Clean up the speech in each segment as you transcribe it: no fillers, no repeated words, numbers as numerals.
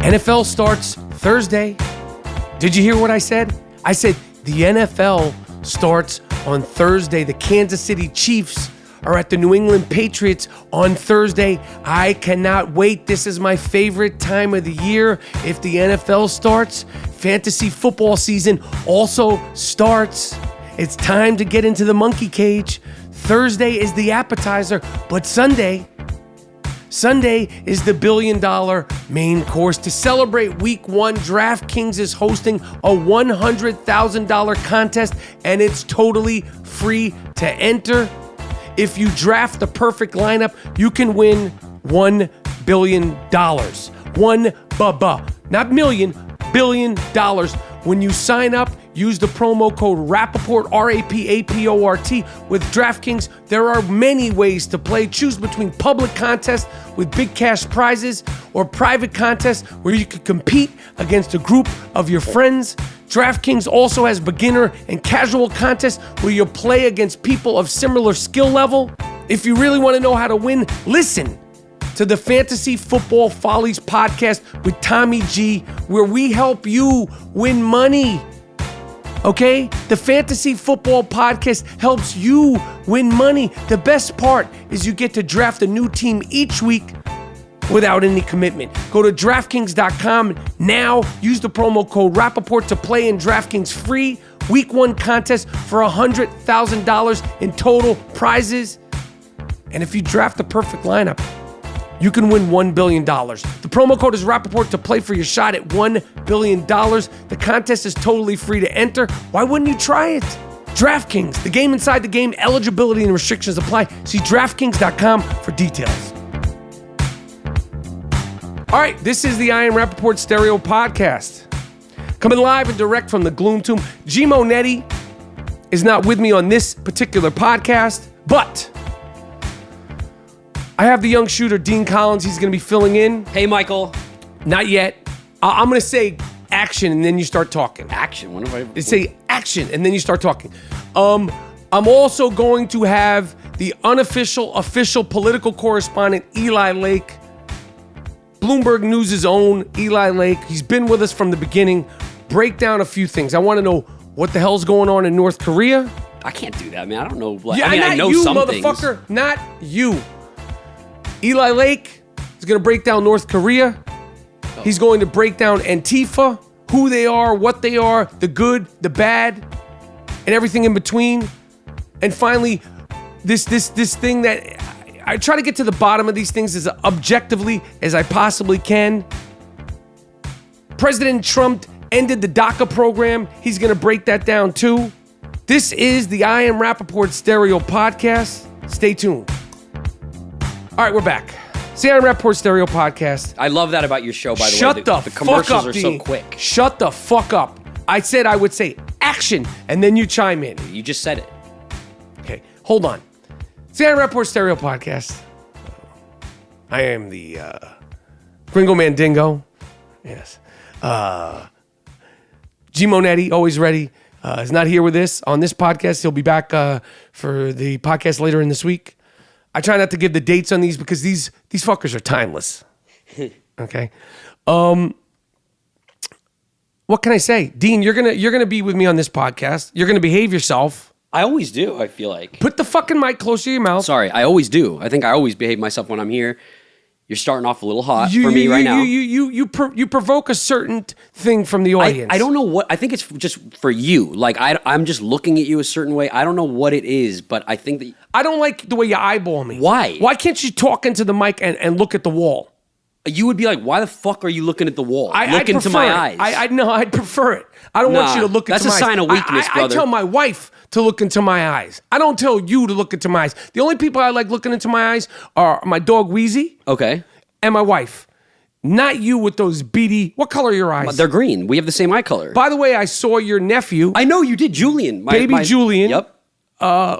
NFL starts Thursday. Did you hear what I said? I said the NFL starts on Thursday. The Kansas City Chiefs are at the New England Patriots on Thursday. I cannot wait. This is my favorite time of the year. If the NFL starts, fantasy football season also starts. It's time to get into the monkey cage. Thursday is the appetizer, but Sunday is the $1 billion main course. To celebrate week one, DraftKings is hosting a $100,000 contest, and it's totally free to enter. If you draft the perfect lineup, you can win $1 billion. Not million, $1 billion. When you sign up, use the promo code Rapaport, RAPAPORT. With DraftKings, there are many ways to play. Choose between public contests with big cash prizes or private contests where you can compete against a group of your friends. DraftKings also has beginner and casual contests where you'll play against people of similar skill level. If you really want to know how to win, listen to the Fantasy Football Follies podcast with Tommy G, where we help you win money. Okay? The Fantasy Football Podcast helps you win money. The best part is you get to draft a new team each week without any commitment. Go to DraftKings.com now. Use the promo code Rapaport to play in DraftKings free Week 1 contest for $100,000 in total prizes. And if you draft the perfect lineup, you can win $1 billion. The promo code is Rapaport to play for your shot at $1 billion. The contest is totally free to enter. Why wouldn't you try it? DraftKings, the game inside the game. Eligibility and restrictions apply. See DraftKings.com for details. All right, this is the I Am Rapaport Stereo Podcast. Coming live and direct from the Gloom Tomb. Gmo Nettie is not with me on this particular podcast, but I have the young shooter, Dean Collins. He's going to be filling in. Hey, Michael. Not yet. I'm going to say action, and then you start talking. Action? What if I... Say action, and then you start talking. I'm also going to have the unofficial, official political correspondent, Eli Lake. Bloomberg News' own Eli Lake. He's been with us from the beginning. Break down a few things. I want to know what the hell's going on in North Korea. I can't do that, man. I don't know. I know you, some motherfucker. Things. Not you. Eli Lake is going to break down North Korea. Oh. He's going to break down Antifa, who they are, what they are, the good, the bad, and everything in between. And finally, this thing that I try to get to the bottom of these things as objectively as I possibly can. President Trump ended the DACA program. He's going to break that down too. This is the I Am Rapaport Stereo Podcast. Stay tuned. All right, we're back. It's the I Am Rapaport Stereo Podcast. I love that about your show, by the way. Shut the commercials fuck up, are Dean. so quick. Shut the fuck up. I said I would say action, and then you chime in. You just said it. Okay, hold on. It's the I Am Rapaport Stereo Podcast. I am the Gringo Mandingo. Yes. Gmo Nettie, always ready. Is not here with this on this podcast. He'll be back for the podcast later in this week. I try not to give the dates on these because these fuckers are timeless. Okay. What can I say? Dean, you're gonna be with me on this podcast. You're gonna behave yourself. I always do, I feel like. Put the fucking mic closer to your mouth. Sorry, I always do. I think I always behave myself when I'm here. You're starting off a little hot for me right now. You provoke a certain thing from the audience. I don't know what. I think it's just for you. Like I'm just looking at you a certain way. I don't know what it is, but I think that I don't like the way you eyeball me. Why? Why can't you talk into the mic and look at the wall? You would be like, why the fuck are you looking at the wall? Look into my eyes. I'd prefer it. I don't want you to look into my eyes. That's a sign of weakness, brother. I tell my wife to look into my eyes. I don't tell you to look into my eyes. The only people I like looking into my eyes are my dog Wheezy. Okay. And my wife. Not you with those beady... What color are your eyes? They're green. We have the same eye color. By the way, I saw your nephew. I know you did, Julian. Baby Julian. Yep.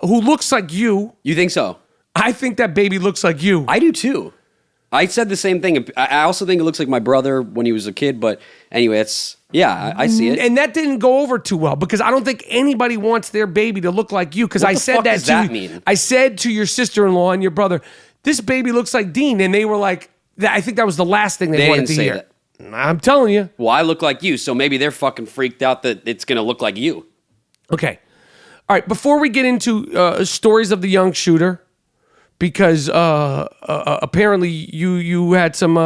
Who looks like you. You think so? I think that baby looks like you. I do too. I said the same thing. I also think it looks like my brother when he was a kid, but anyway, I see it. And that didn't go over too well because I don't think anybody wants their baby to look like you because I said that to you. Mean? I said to your sister-in-law and your brother, this baby looks like Dean, and they were like, I think that was the last thing they wanted to hear. I'm telling you. Well, I look like you, so maybe they're fucking freaked out that it's going to look like you. Okay. All right, before we get into stories of the young shooter, because apparently you had some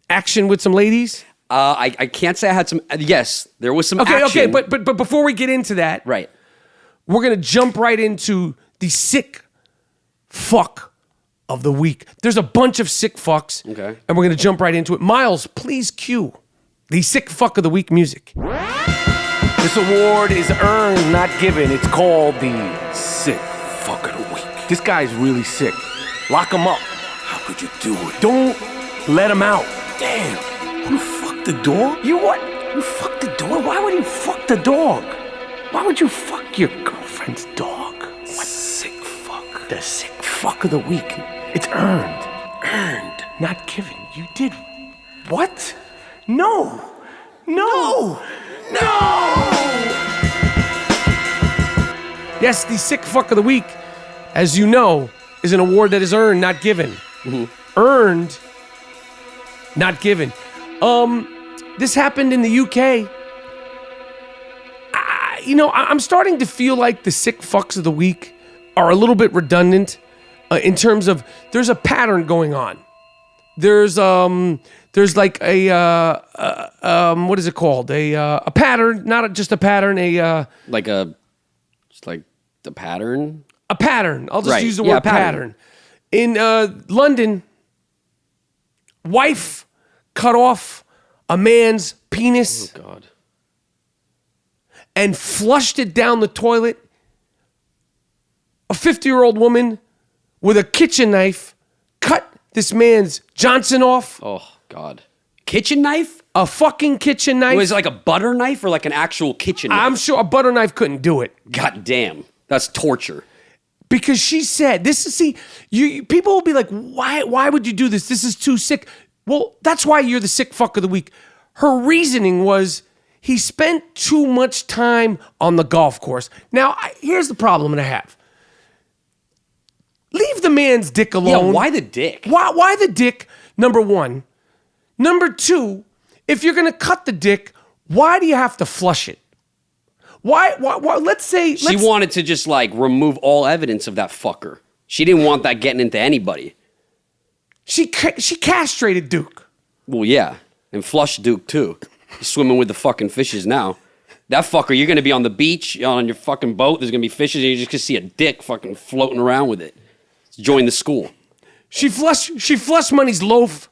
action with some ladies. I can't say I had some. Yes, there was some action. Okay, but before we get into that, right, we're gonna jump right into the sick fuck of the week. There's a bunch of sick fucks, okay, and we're gonna jump right into it. Miles, please cue the sick fuck of the week music. This award is earned, not given. It's called the sick fuck of the week. This guy's really sick. Lock him up. How could you do it? Don't let him out. Damn. You fucked the dog? You what? You fucked the dog? Why would you fuck the dog? Why would you fuck your girlfriend's dog? What? Sick fuck. The sick fuck of the week. It's earned. Earned. Not given. You did what? No. No. No! Yes, the sick fuck of the week, as you know, is an award that is earned, not given. Mm-hmm. Earned, not given. This happened in the UK. I'm starting to feel like the sick fucks of the week are a little bit redundant in terms of there's a pattern going on. There's like a what is it called? A pattern, not just a pattern, just like the pattern. A pattern. I'll just use the Yeah, word pattern. In London, wife cut off a man's penis. Oh God. And flushed it down the toilet. A 50-year-old woman with a kitchen knife cut this man's Johnson off. Oh God. Kitchen knife? A fucking kitchen knife. Was it like a butter knife or like an actual kitchen knife? I'm sure a butter knife couldn't do it. God damn. That's torture. Because she said, people will be like, why would you do this? This is too sick. Well, that's why you're the sick fuck of the week. Her reasoning was he spent too much time on the golf course. Now, here's the problem that I have. Leave the man's dick alone. Yeah, why the dick? Why the dick, number one? Number two, if you're going to cut the dick, why do you have to flush it? Why let's say... She wanted to just like remove all evidence of that fucker. She didn't want that getting into anybody. She castrated Duke. Well, yeah. And flushed Duke too. He's swimming with the fucking fishes now. That fucker, you're going to be on the beach, on your fucking boat, there's going to be fishes, and you're just going to see a dick fucking floating around with it. Join the school. She flushed Money's loaf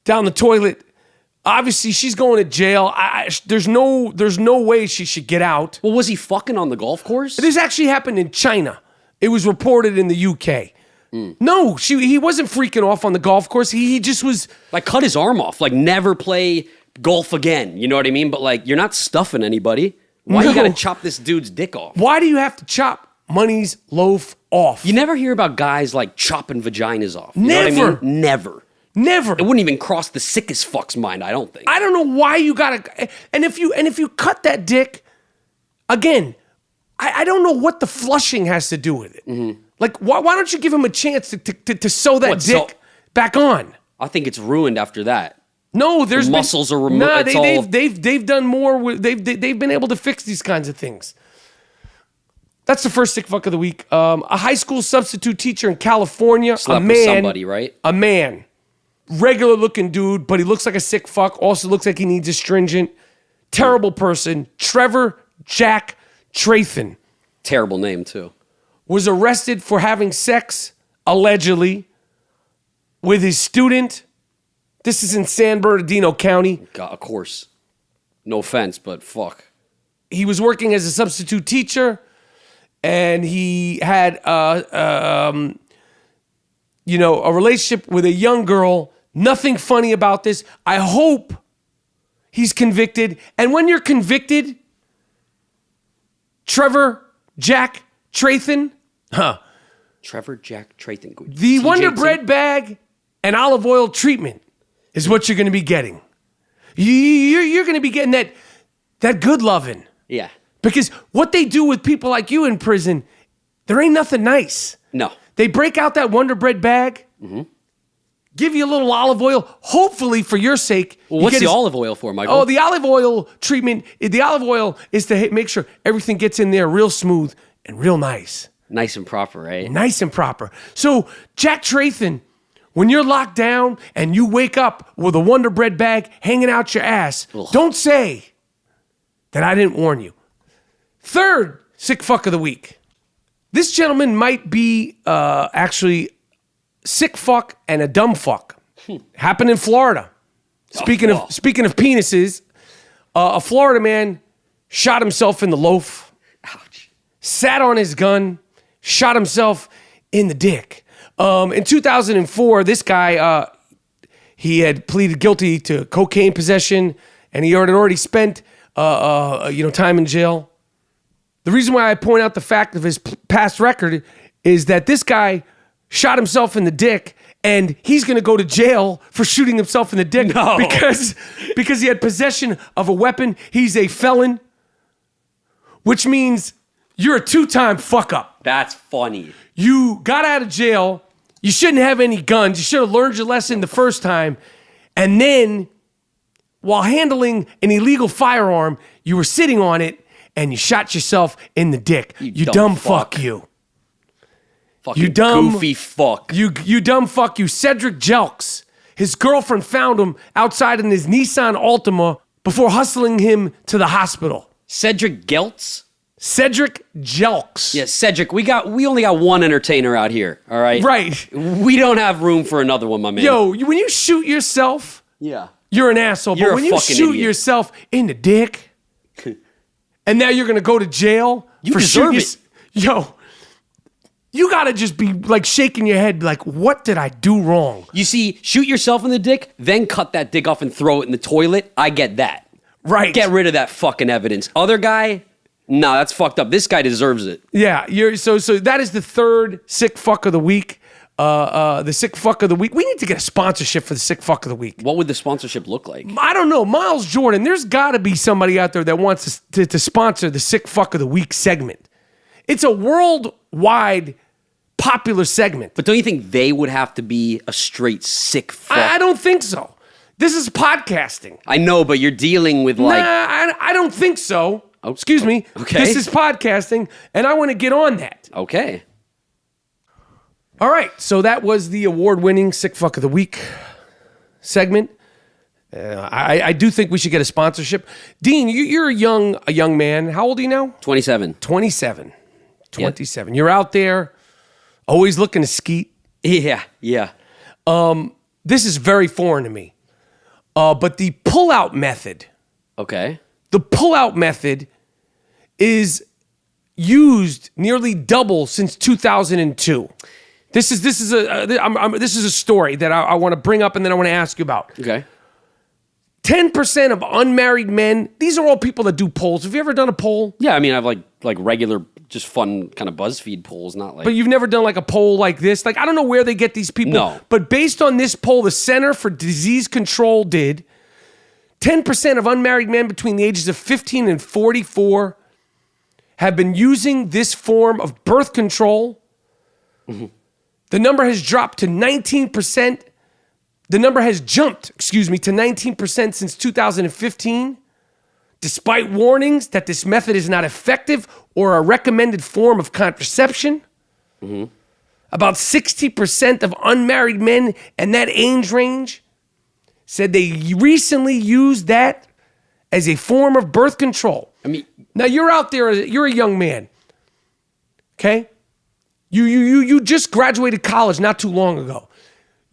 down the toilet. Obviously, she's going to jail. There's no way she should get out. Well, was he fucking on the golf course? This actually happened in China. It was reported in the UK. No, he wasn't freaking off on the golf course. He just was... Like, cut his arm off. Like, never play golf again. You know what I mean? But, like, you're not stuffing anybody. Why you gotta chop this dude's dick off? Why do you have to chop Money's loaf off? You never hear about guys, like, chopping vaginas off. You Never. know what I mean? Never. Never. It wouldn't even cross the sickest fuck's mind, I don't think. I don't know why you gotta... And if you cut that dick, again, I don't know what the flushing has to do with it. Mm-hmm. Like, why don't you give him a chance to sew that dick back on? I think it's ruined after that. No, there's the muscles are removed. Nah, they've done more. They've been able to fix these kinds of things. That's the first sick fuck of the week. A high school substitute teacher in California. Slept with somebody, right? A man, regular looking dude, but he looks like a sick fuck. Also looks like he needs astringent. Terrible person. Trevor Jack Trathan. Terrible name too. Was arrested for having sex, allegedly, with his student. This is in San Bernardino County. God, of course. No offense, but fuck. He was working as a substitute teacher, and he had a relationship with a young girl. Nothing funny about this. I hope he's convicted. And when you're convicted, Trevor Jack Trathan, Trevor Jack Trathan. the TJT? Wonder Bread bag and olive oil treatment is what you're going to be getting. You're going to be getting that good loving. Yeah. Because what they do with people like you in prison, there ain't nothing nice. No. They break out that Wonder Bread bag. Mm-hmm. give you a little olive oil, hopefully for your sake. Well, what's the olive oil for, Michael? Oh, the olive oil treatment. The olive oil is to make sure everything gets in there real smooth and real nice. Nice and proper, right? Nice and proper. So, Jack Trathan, when you're locked down and you wake up with a Wonder Bread bag hanging out your ass, don't say that I didn't warn you. Third sick fuck of the week. This gentleman might be actually sick fuck and a dumb fuck. Happened in Florida. Speaking of penises, a Florida man shot himself in the loaf. Ouch. Sat on his gun, shot himself in the dick. In 2004, this guy, he had pleaded guilty to cocaine possession, and he had already spent, time in jail. The reason why I point out the fact of his past record is that this guy shot himself in the dick, and he's going to go to jail for shooting himself in the dick because he had possession of a weapon. He's a felon, which means you're a 2-time fuck up. That's funny. You got out of jail. You shouldn't have any guns. You should have learned your lesson the first time. And then, while handling an illegal firearm, you were sitting on it and you shot yourself in the dick. You dumb fuck you. Fucking You dumb goofy fuck. You dumb fuck you. Cedric Jelks. His girlfriend found him outside in his Nissan Altima before hustling him to the hospital. Cedric Geltz? Cedric Jelks. Yeah, Cedric, we only got one entertainer out here, all right? Right. We don't have room for another one, my man. Yo, when you shoot yourself, yeah, you're an asshole. You're but a when you fucking shoot idiot. yourself in the dick, and now you're gonna go to jail You for deserve shooting Yo, you gotta just be like shaking your head, like, what did I do wrong? You see, shoot yourself in the dick, then cut that dick off and throw it in the toilet. I get that. Right. Get rid of that fucking evidence. Other guy, no, that's fucked up. This guy deserves it. Yeah, so that is the third sick fuck of the week. The sick fuck of the week. We need to get a sponsorship for the sick fuck of the week. What would the sponsorship look like? I don't know. Miles Jordan, there's got to be somebody out there that wants to sponsor the sick fuck of the week segment. It's a worldwide popular segment. But don't you think they would have to be a straight sick fuck? I don't think so. This is podcasting. I know, but you're dealing with like... Nah, I don't think so. Oh, excuse me. okay. This is podcasting, and I want to get on that. Okay. All right, so that was the award-winning Sick Fuck of the Week segment. I do think we should get a sponsorship. Dean, you're a young man. How old are you now? 27. 27. 27. Yep. You're out there, always looking to skeet. Yeah. This is very foreign to me. But the pull-out method. Okay. The pull-out method is used nearly double since 2002. This is a story that I want to bring up and then I want to ask you about. Okay. 10% of unmarried men. These are all people that do polls. Have you ever done a poll? Yeah, I mean, I've like regular, just fun kind of BuzzFeed polls, not like... But you've never done like a poll like this? Like, I don't know where they get these people. No. But based on this poll, the Center for Disease Control did, 10% of unmarried men between the ages of 15 and 44 have been using this form of birth control. Mm-hmm. The number has dropped to 19%. The number has jumped, to 19% since 2015, despite warnings that this method is not effective or a recommended form of contraception. Mm-hmm. About 60% of unmarried men in that age range said they recently used that as a form of birth control. I mean, now you're out there, you're a young man, okay? You just graduated college not too long ago.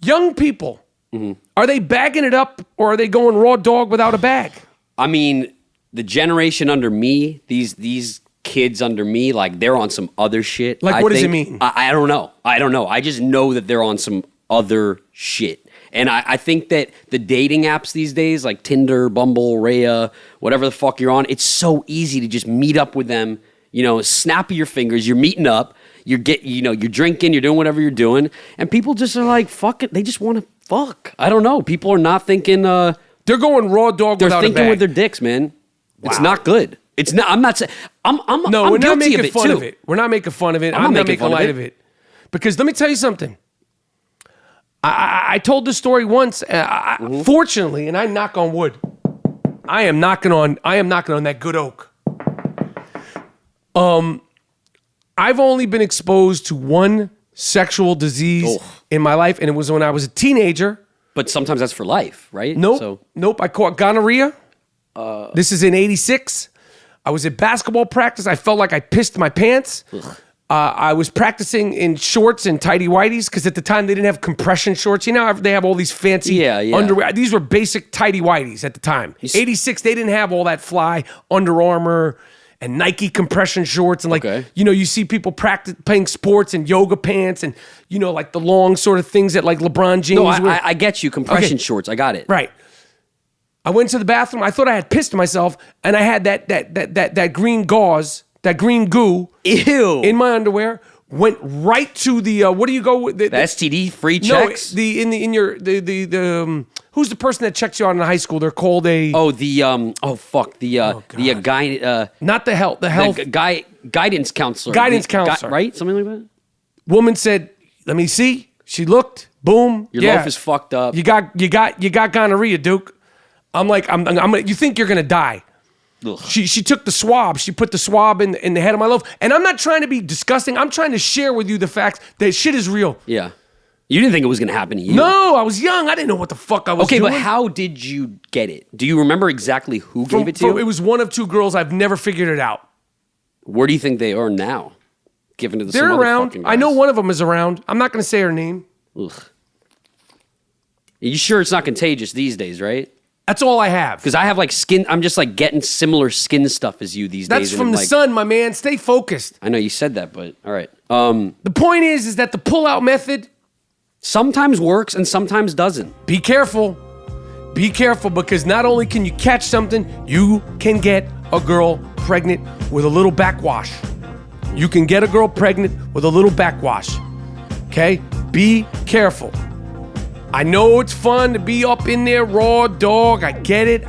Young people, mm-hmm. Are they bagging it up or are they going raw dog without a bag? I mean, the generation under me, these kids under me, like they're on some other shit. Like, what does it mean? I don't know. I just know that they're on some other shit. And I think that the dating apps these days, like Tinder, Bumble, Raya, whatever the fuck you're on, it's so easy to just meet up with them. You know, snap of your fingers, you're meeting up, you're drinking, you're doing whatever you're doing, and people just are like, fuck it, they just want to fuck. I don't know. People are not thinking. They're going raw dog without a bag. They're thinking with their dicks, man. Wow. It's not good. It's not. I'm not saying. I'm we're not guilty making of it fun too. of it. We're not making fun of it. I'm not making light of it. Because let me tell you something. I told this story once. Fortunately, and I knock on wood, I am knocking on that good oak. I've only been exposed to one sexual disease in my life, and it was when I was a teenager. But sometimes that's for life, right? Nope. I caught gonorrhea. This is in '86. I was at basketball practice. I felt like I pissed my pants. I was practicing in shorts and tighty whities because at the time they didn't have compression shorts. You know, they have all these fancy underwear. These were basic tighty whities at the time. '86, they didn't have all that fly Under Armour and Nike compression shorts. And you see people playing sports in yoga pants and, like the long sort of things that like LeBron James wear. I get you. Compression shorts. I got it. Right. I went to the bathroom. I thought I had pissed myself, and I had that green gauze, that green goo, in my underwear. Went right to the what do you go with the STD free checks? No, who's the person that checks you out in high school? They're called a guy not the health guidance counselor. Guidance counselor, right? Something like that. Woman said, "Let me see." She looked. Boom. Your loaf is fucked up. You got gonorrhea, Duke. I'm like, you think you're gonna die. Ugh. She took the swab. She put the swab in the head of my loaf. And I'm not trying to be disgusting. I'm trying to share with you the facts that shit is real. Yeah. You didn't think it was going to happen to you. No, I was young. I didn't know what the fuck I was doing. Okay, but how did you get it? Do you remember exactly who gave it to you? It was one of two girls. I've never figured it out. Where do you think they are now? Given to the They're around. I know one of them is around. I'm not going to say her name. Ugh. Are you sure it's not contagious these days, right? That's all I have. Because I have like skin, I'm just like getting similar skin stuff as you these days. That's from the sun, my man. Stay focused. I know you said that, but all right. The point is that the pull-out method sometimes works and sometimes doesn't. Be careful. Be careful, because not only can you catch something, you can get a girl pregnant with a little backwash. You can get a girl pregnant with a little backwash. Okay? Be careful. I know it's fun to be up in there raw dog. I get it.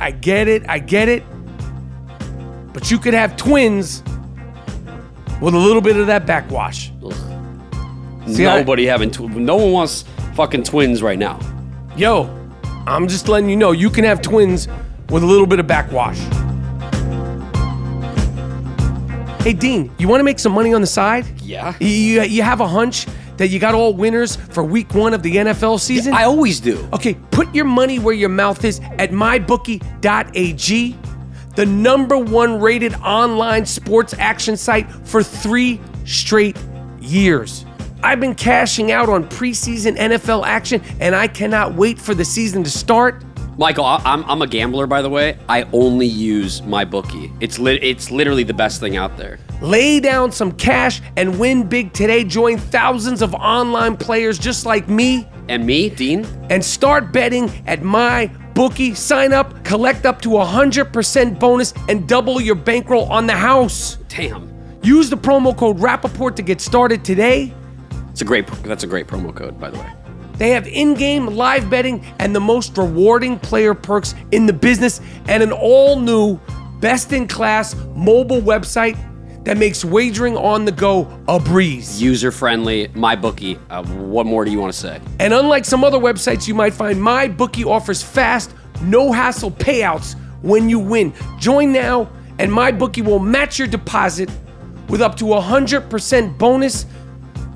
But you could have twins with a little bit of that backwash. See, nobody having no one wants fucking twins right now. Yo, I'm just letting you know, you can have twins with a little bit of backwash. Hey, Dean, you want to make some money on the side? Yeah. You have a hunch that you got all winners for week 1 of the NFL season? Yeah, I always do. Okay, put your money where your mouth is at mybookie.ag, the #1 rated online sports action site for 3 straight years. I've been cashing out on preseason NFL action, and I cannot wait for the season to start. Michael, I'm a gambler, by the way. I only use MyBookie. It's literally the best thing out there. Lay down some cash and win big today. Join thousands of online players just like me. And me, Dean. And start betting at MyBookie. Sign up, collect up to 100% bonus, and double your bankroll on the house. Damn. Use the promo code Rapaport to get started today. That's a great promo code, by the way. They have in-game live betting and the most rewarding player perks in the business, and an all-new, best-in-class mobile website that makes wagering on the go a breeze. User-friendly, MyBookie. What more do you want to say? And unlike some other websites you might find, MyBookie offers fast, no-hassle payouts when you win. Join now, and MyBookie will match your deposit with up to 100% bonus.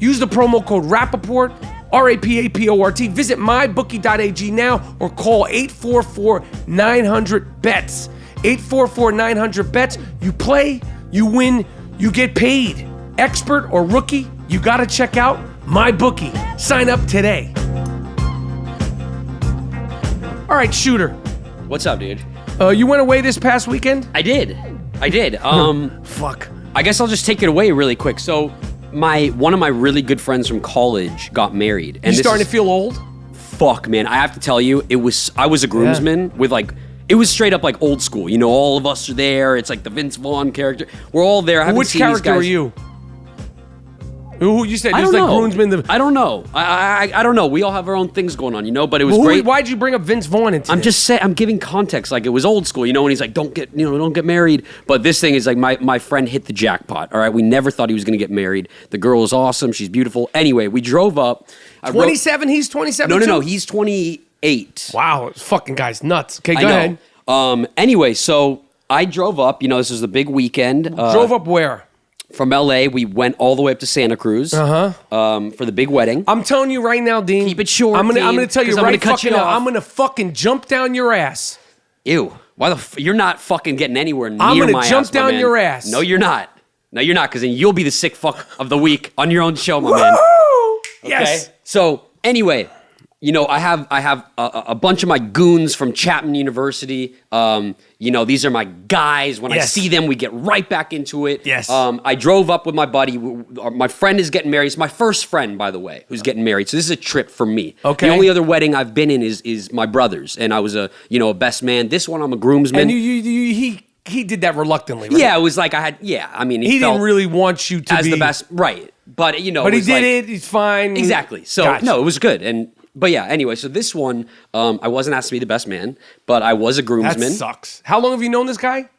Use the promo code Rapaport, RAPAPORT. Visit mybookie.ag now or call 844-900-BETS. 844-900-BETS. You play, you win, you get paid. Expert or rookie, you gotta check out MyBookie. Sign up today. All right, Shooter. What's up, dude? You went away this past weekend? I did. Fuck. I guess I'll just take it away really quick. So one of my really good friends from college got married. And you starting to feel old? Fuck, man. I have to tell you, I was a groomsman with it was straight up like old school. You know, all of us are there. It's like the Vince Vaughn character. We're all there. I haven't Which seen these character guys. are you? Who you said? I Just don't like know. groomsmen. I don't know. I don't know. We all have our own things going on, But it was great. Why'd you bring up Vince Vaughn into I'm this? just saying. I'm giving context. Like it was old school, When he's like, don't get married. But this thing is like my friend hit the jackpot. All right, we never thought he was going to get married. The girl is awesome. She's beautiful. Anyway, we drove up. 27. He's 27. No. He's 28. Wow, this fucking guy's nuts. Okay, I go know. ahead. Anyway, so I drove up. This was the big weekend. Drove up where? From LA, we went all the way up to Santa Cruz for the big wedding. I'm telling you right now, Dean. Keep it short, I'm gonna Dean, tell you 'cause I'm right gonna cut fucking you now. off. I'm gonna fucking jump down your ass. Ew. Why you're not fucking getting anywhere near I'm gonna my jump ass, my down man. your ass. No, you're not. No, you're not, because then you'll be the sick fuck of the week on your own show, my man. Woo! Okay? Yes. So anyway, I have a bunch of my goons from Chapman University. These are my guys. When I Yes. see them, we get right back into it. Yes. I drove up with my buddy. My friend is getting married. It's my first friend, by the way, who's getting married. So this is a trip for me. Okay. The only other wedding I've been in is my brother's, and I was a best man. This one, I'm a groomsman. And he did that reluctantly, right? Yeah, it was like I had. Yeah, I mean, He felt didn't really want you to as be the best, right? But But he was did like- it. He's fine. Exactly. So Gotcha. no, it was good. But yeah, anyway, so this one, I wasn't asked to be the best man, but I was a That groomsman. sucks. How long have you known this guy?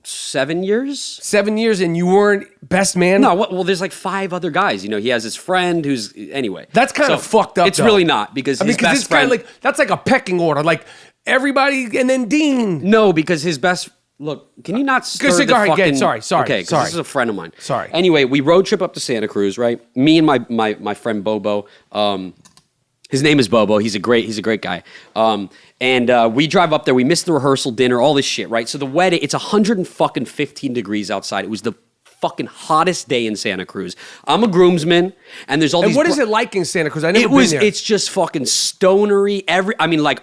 7 years. 7 years, and you weren't best man? No, well, there's like 5 other guys. He has his friend who's anyway. That's kind of fucked up. It's though. really not because his best this guy friend. that's like a pecking order. Like everybody, and then Dean. No, because his best. Look, can you not stir the go ahead, fucking... sorry, Okay, because sorry. this is a friend of mine. Sorry. Anyway, we road trip up to Santa Cruz, right? Me and my friend Bobo. His name is Bobo. He's a great guy. And we drive up there. We missed the rehearsal dinner, all this shit, right? So the wedding, it's 115 degrees outside. It was the fucking hottest day in Santa Cruz. I'm a groomsman, and there's all And these... what is it like in Santa Cruz? I never been there. It's just fucking stonery. I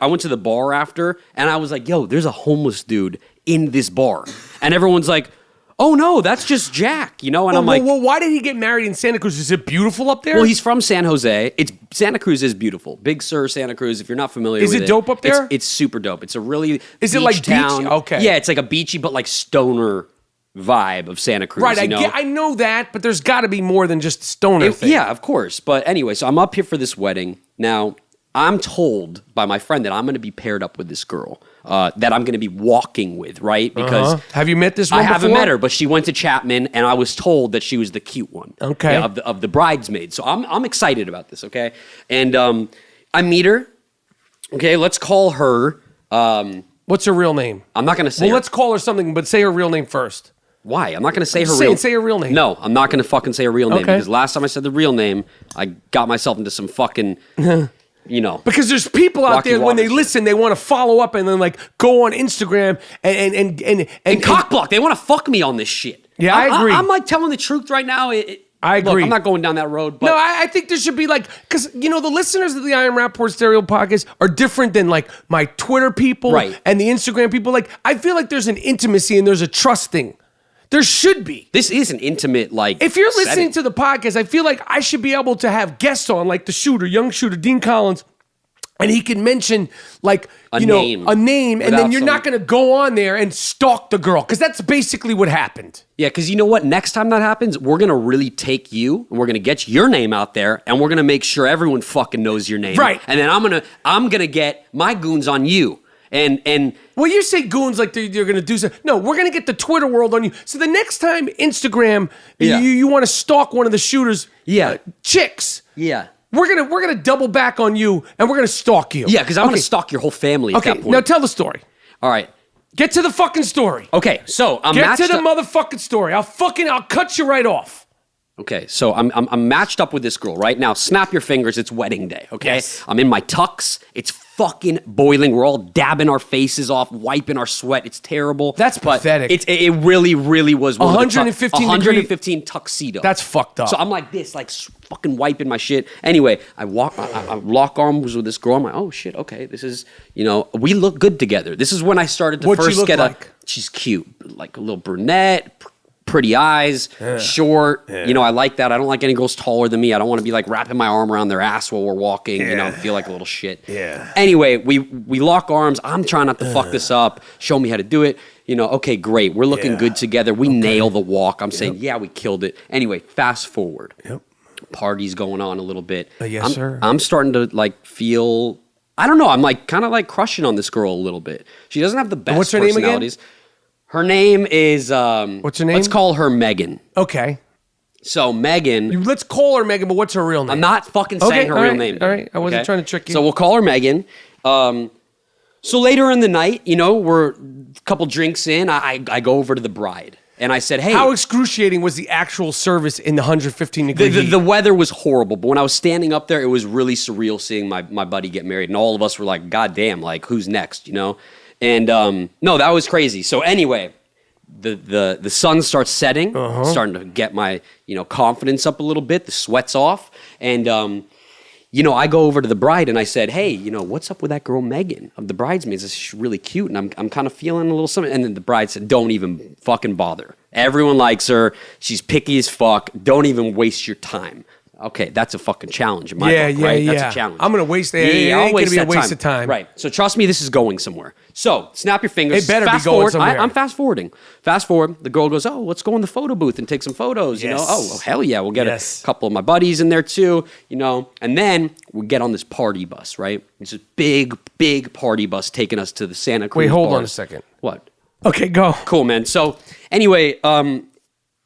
went to the bar after, and I was like, yo, there's a homeless dude in this bar. And everyone's like, oh no, that's just Jack, And I'm like... Well, why did he get married in Santa Cruz? Is it beautiful up there? Well, he's from San Jose. Santa Cruz is beautiful. Big Sur, Santa Cruz. If you're not familiar with it. Is it dope up there? It's super dope. It's a really Is it beach like town. beachy? Okay. Yeah, it's like a beachy but like stoner vibe of Santa Cruz. right. I know that, but there's got to be more than just a stoner thing. Yeah, of course. But anyway, so I'm up here for this wedding. Now, I'm told by my friend that I'm going to be paired up with this girl that I'm going to be walking with, right? Because Have you met this one I haven't before? met her, but she went to Chapman, and I was told that she was the cute one. Okay. Yeah, of the bridesmaids. So I'm excited about this. Okay, and I meet her. Okay, let's call her. What's her real name? I'm not going to say. Well, her. let's call her something, but say her real name first. Why? I'm not going to say her Say her real name. No, I'm not going to fucking say her real name Okay. because last time I said the real name, I got myself into some fucking, Because there's people out Rocky there when they Waters. listen, they want to follow up and then like go on Instagram and cockblock. They want to fuck me on this shit. Yeah, I agree. I'm like telling the truth right now. I agree. Look, I'm not going down that road. But No, I think there should be like, because the listeners of the I Am Rapaport Stereo podcast are different than like my Twitter people Right. and the Instagram people. Like, I feel like there's an intimacy and there's a trust thing. There should be. this is an intimate like. If you're listening setting. to the podcast, I feel like I should be able to have guests on, like the shooter, young shooter, Dean Collins, and he can mention like a name, and Without then you're some- not going to go on there and stalk the girl, because that's basically what happened. Yeah, because you know what? Next time that happens, we're gonna really take you and we're gonna get your name out there, and we're gonna make sure everyone fucking knows your name. Right. And then I'm gonna get my goons on you. And Well, you say goons like you're going to do something. No, we're going to get the Twitter world on you. So the next time Instagram, Yeah. you want to stalk one of the shooters, Yeah. chicks, yeah. we're gonna double back on you and we're gonna stalk you. Yeah, because I'm Okay. gonna stalk your whole family at Okay, that point. now tell the story. All right. Get to the fucking story. Okay, so I'm Get matched to the up- motherfucking story. I'll cut you right off. Okay, so I'm matched up with this girl right now. Snap your fingers, it's wedding day. Okay, Yes. I'm in my tux. It's fucking boiling. We're all dabbing our faces off, wiping our sweat. It's terrible. That's pathetic. It really, really was one of the 115 115 tuxedo. That's fucked up. So I'm like this, like fucking wiping my shit. Anyway, I lock arms with this girl. I'm like, oh shit, okay, this is, we look good together. This is when I started to What'd she first look get like? She's cute, like a little brunette. Pretty eyes, short. I like that. I don't like any girls taller than me. I don't want to be like wrapping my arm around their ass while we're walking. Feel like a little shit. Yeah. Anyway, we lock arms. I'm trying not to fuck this up. Show me how to do it. Okay, great. We're looking good together. We nail the walk. I'm saying, yeah, we killed it. Anyway, fast forward. Yep. party's going on a little bit. Yes, sir. I'm starting to like feel, I don't know, I'm like kind of like crushing on this girl a little bit. She doesn't have the best what's her name personalities. Her name is, what's her name? Let's call her Megan. Okay. So Megan. Let's call her Megan, but what's her real name? I'm not fucking saying her real name. All right. I wasn't trying to trick you. So we'll call her Megan. So later in the night, you know, we're a couple drinks in. I go over to the bride and I said, hey. How excruciating was the actual service in the 115 degree heat? The weather was horrible, but when I was standing up there, it was really surreal seeing my buddy get married. And all of us were like, God damn, like, who's next, you know? And no, that was crazy. So anyway, the sun starts setting, starting to get my, you know, confidence up a little bit. The sweat's off. And, you know, I go over to the bride and I said, hey, you know, what's up with that girl Megan of the bridesmaids? She's really cute and I'm kind of feeling a little something. And then the bride said, don't even fucking bother. Everyone likes her. She's picky as fuck. Don't even waste your time. Okay, that's a fucking challenge in my book, right? That's a challenge. I'm going to waste it. It ain't going to be a waste of time. Right. So trust me, this is going somewhere. So snap your fingers. It better fast be going forward. somewhere. I'm fast forwarding. Fast forward. The girl goes, oh, let's go in the photo booth and take some photos. You know, oh, hell yeah. We'll get a couple of my buddies in there too, you know. And then we get on this party bus, right? It's this big party bus taking us to the Santa Cruz Wait, hold bars. on a second. What? Okay, go. Cool, man. So anyway,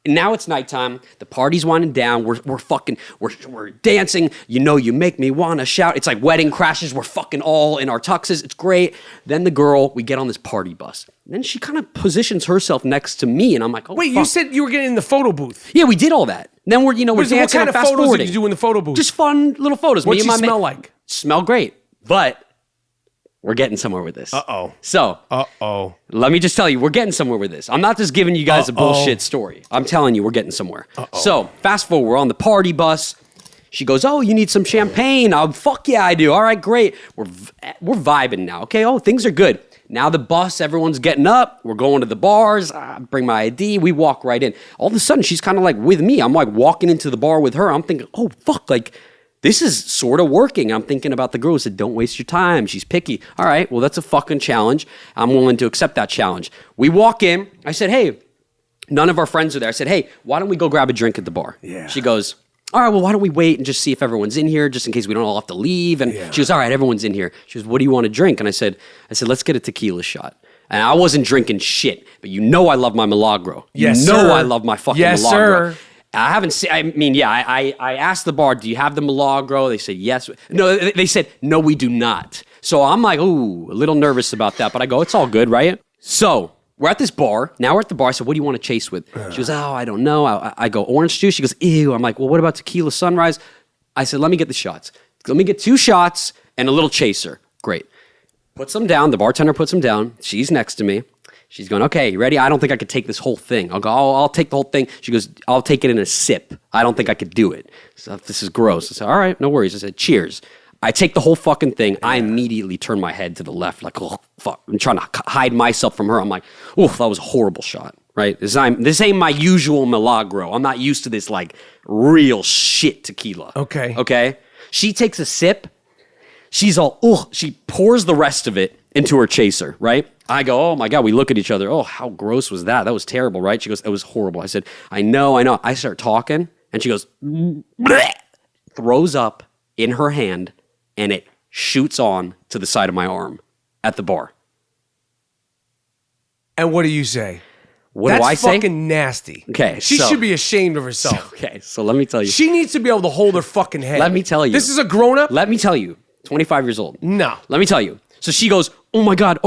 now it's nighttime. The party's winding down. We're dancing. You know, you make me want to shout. It's like wedding crashes. We're fucking all in our tuxes. It's great. Then the girl, we get on this party bus. Then she kind of positions herself next to me, and I'm like, oh, wait, fuck. you said you were getting in the photo booth. Yeah, we did all that. Then we're dancing. What kind of fast photos forwarding. did you do in the photo booth? Just fun little photos. What'd me and she my smell man, like? Smell great, but we're getting somewhere with this. So, let me just tell you, we're getting somewhere with this. I'm not just giving you guys a bullshit story. I'm telling you, we're getting somewhere. So, fast forward, we're on the party bus. She goes, oh, you need some champagne? Oh, fuck yeah, I do. All right, great. We're vibing now, okay? Oh, things are good. Now the bus, everyone's getting up. We're going to the bars. I bring my ID. We walk right in. All of a sudden, she's kind of like with me. I'm like walking into the bar with her. I'm thinking, oh, fuck, like, this is sort of working. I'm thinking about the girl who said, don't waste your time. She's picky. All right, well, that's a fucking challenge. I'm willing to accept that challenge. We walk in. I said, hey, none of our friends are there. I said, hey, why don't we go grab a drink at the bar? Yeah. She goes, all right, well, why don't we wait and just see if everyone's in here, just in case we don't all have to leave? And she goes, all right, everyone's in here. She goes, what do you want to drink? And I said, let's get a tequila shot. And I wasn't drinking shit, but you know I love my Milagro. Yes, you know sir. I love my fucking yes, Milagro. Sir. I haven't seen, I asked the bar, do you have the Milagro? They said, yes. No, they said, no, we do not. So I'm like, ooh, a little nervous about that. But I go, it's all good, right? So we're at this bar. Now we're at the bar. I said, what do you want to chase with? She goes, oh, I don't know. I go, orange juice. She goes, ew. I'm like, well, what about tequila sunrise? I said, let me get the shots. Let me get 2 shots and a little chaser. Great. Puts them down. The bartender puts them down. She's next to me. She's going, okay, you ready? I don't think I could take this whole thing. I'll go, I'll take the whole thing. She goes, I'll take it in a sip. I don't think I could do it. So this is gross. I said, all right, no worries. I said, cheers. I take the whole fucking thing. I immediately turn my head to the left, like, oh, fuck. I'm trying to hide myself from her. I'm like, oh, that was a horrible shot, right? This ain't my usual Milagro. I'm not used to this, like, real shit tequila. Okay? She takes a sip. She's all, she pours the rest of it into her chaser, right? I go, oh my God, we look at each other. Oh, how gross was that? That was terrible, right? She goes, it was horrible. I said, I know. I start talking, and she goes, bleh, throws up in her hand, and it shoots on to the side of my arm at the bar. And what do you say? What do I say? That's fucking nasty. Okay, She should be ashamed of herself. So let me tell you. She needs to be able to hold her fucking head. Let me tell you. This is a grown-up? Let me tell you. 25 years old. No. Let me tell you. So she goes, oh my God.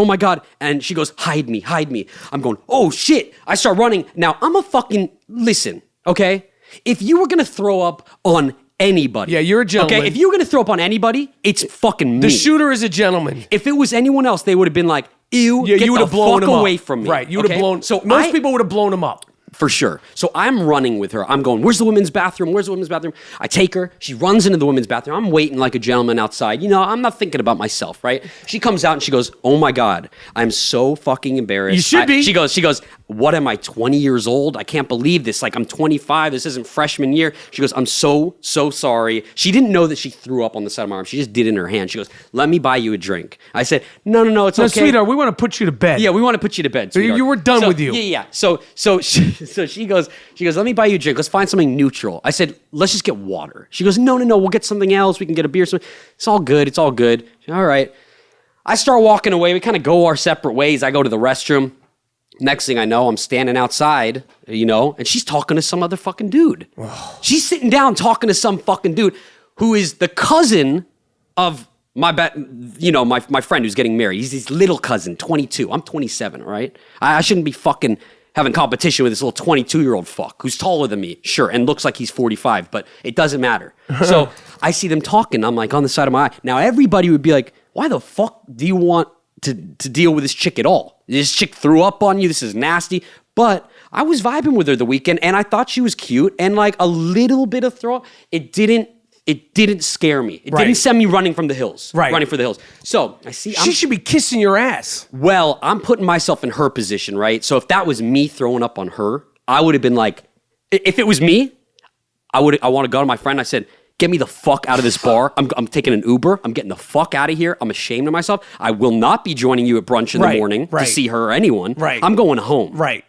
And she goes, hide me. I'm going, oh shit. I start running. Now I'm a fucking, listen, okay? If you were going to throw up on anybody. Yeah, you're a gentleman. Okay, if you were going to throw up on anybody, it's fucking me. The shooter is a gentleman. If it was anyone else, they would have been like, ew, yeah, get you would have the blown fuck him away up. from me. Right, you would have blown, So most people would have blown him up. For sure. So I'm running with her. I'm going, where's the women's bathroom? I take her. She runs into the women's bathroom. I'm waiting like a gentleman outside. You know, I'm not thinking about myself, right? She comes out and she goes, oh my God, I'm so fucking embarrassed. You should be. She goes, what am I, 20 years old? I can't believe this. Like, I'm 25. This isn't freshman year. She goes, I'm so sorry. She didn't know that she threw up on the side of my arm. She just did it in her hand. She goes, let me buy you a drink. I said, no, it's okay. Sweetheart, we want to put you to bed. Yeah, we want to put you to bed, sweetheart. You were done with you. Yeah. So she goes, let me buy you a drink. Let's find something neutral. I said, let's just get water. She goes, no, we'll get something else. We can get a beer. It's all good. All right. I start walking away. We kind of go our separate ways. I go to the restroom. Next thing I know, I'm standing outside, and she's talking to some other fucking dude. She's sitting down talking to some fucking dude who is the cousin of my friend who's getting married. He's his little cousin, 22. I'm 27, all right? I shouldn't be fucking having competition with this little 22-year-old fuck who's taller than me, sure, and looks like he's 45, but it doesn't matter. So I see them talking. I'm like on the side of my eye. Now, everybody would be like, why the fuck do you want to deal with this chick at all? This chick threw up on you. This is nasty. But I was vibing with her the weekend, and I thought she was cute. And like a little bit of throw up, it didn't scare me. It didn't send me running from the hills. Right. Running for the hills. So I see. She should be kissing your ass. Well, I'm putting myself in her position, right? So if that was me throwing up on her, I would have been like, if it was me, I want to go to my friend. I said, get me the fuck out of this bar. I'm taking an Uber. I'm getting the fuck out of here. I'm ashamed of myself. I will not be joining you at brunch in the morning to see her or anyone. Right. I'm going home. Right.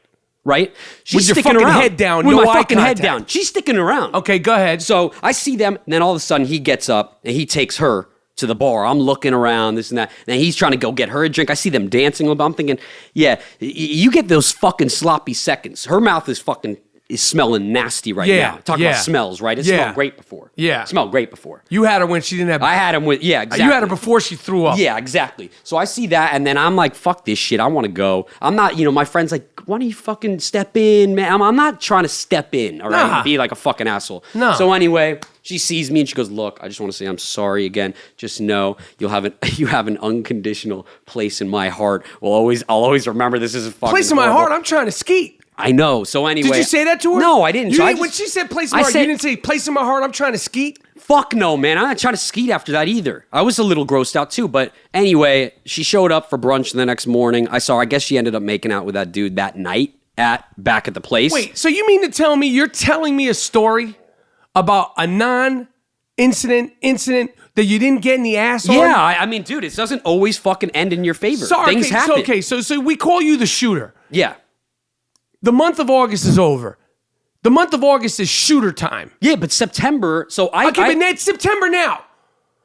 She's with your sticking fucking around. head down. With no my eye fucking contact. head down. She's sticking around. Okay, go ahead. So I see them, and then all of a sudden he gets up and he takes her to the bar. I'm looking around, this and that. And he's trying to go get her a drink. I see them dancing a little bit. I'm thinking, yeah, you get those fucking sloppy seconds. Her mouth is smelling nasty right now. Talking about smells, right? It smelled great before. Yeah. It smelled great before. You had her when she didn't have... I had him with... Yeah, exactly. You had her before she threw up. Yeah, exactly. So I see that, and then I'm like, fuck this shit. I want to go. I'm not... my friend's like, why don't you fucking step in, man? I'm not trying to step in, all right? And be like a fucking asshole. No. So anyway, she sees me, and she goes, look, I just want to say I'm sorry again. Just know you have an unconditional place in my heart. I'll always remember this is a fucking... Place in my heart? I'm trying to skeet. I know. So anyway, did you say that to her? No, I didn't. When she said place in my heart, you didn't say place in my heart, I'm trying to skeet? Fuck no, man. I'm not trying to skeet after that either. I was a little grossed out too. But anyway, she showed up for brunch the next morning. I guess she ended up making out with that dude that night back at the place. Wait, so you mean to tell me you're telling me a story about a non-incident that you didn't get in the ass on? Yeah, I mean, dude, it doesn't always fucking end in your favor. Things happen. So we call you the shooter. Yeah. The month of August is over. The month of August is shooter time. Yeah, but September, but it's September now.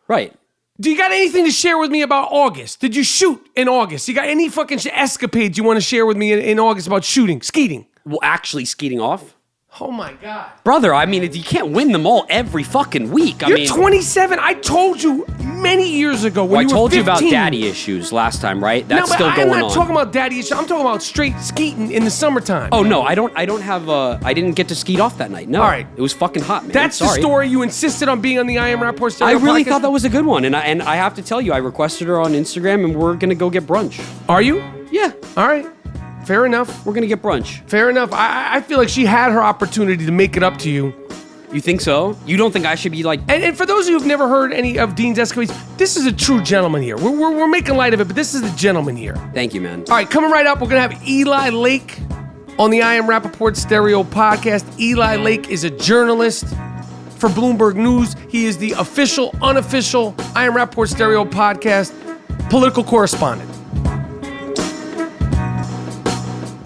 Right. Do you got anything to share with me about August? Did you shoot in August? You got any fucking escapades you want to share with me in August about skeeting? Well, actually skeeting off? Oh my God. Brother, I mean, you can't win them all every fucking week. You're 27. I told you many years ago when you were 15. I told you about daddy issues last time, right? That's still going on. I'm not talking about daddy issues. I'm talking about straight skeeting in the summertime. Oh, no, I didn't get to skeet off that night. No. All right. It was fucking hot, man. That's the story you insisted on being on the I Am Rapaport Stereo I really podcast? thought that was a good one. And I have to tell you, I requested her on Instagram, and we're going to go get brunch. Are you? Yeah. All right. Fair enough. We're going to get brunch. Fair enough. I feel like she had her opportunity to make it up to you. You think so? You don't think I should be like... And for those of you who've never heard any of Dean's escapades, this is a true gentleman here. We're making light of it, but this is the gentleman here. Thank you, man. All right, coming right up, we're going to have Eli Lake on the I Am Rapaport Stereo podcast. Eli Lake is a journalist for Bloomberg News. He is the unofficial I Am Rapaport Stereo podcast political correspondent.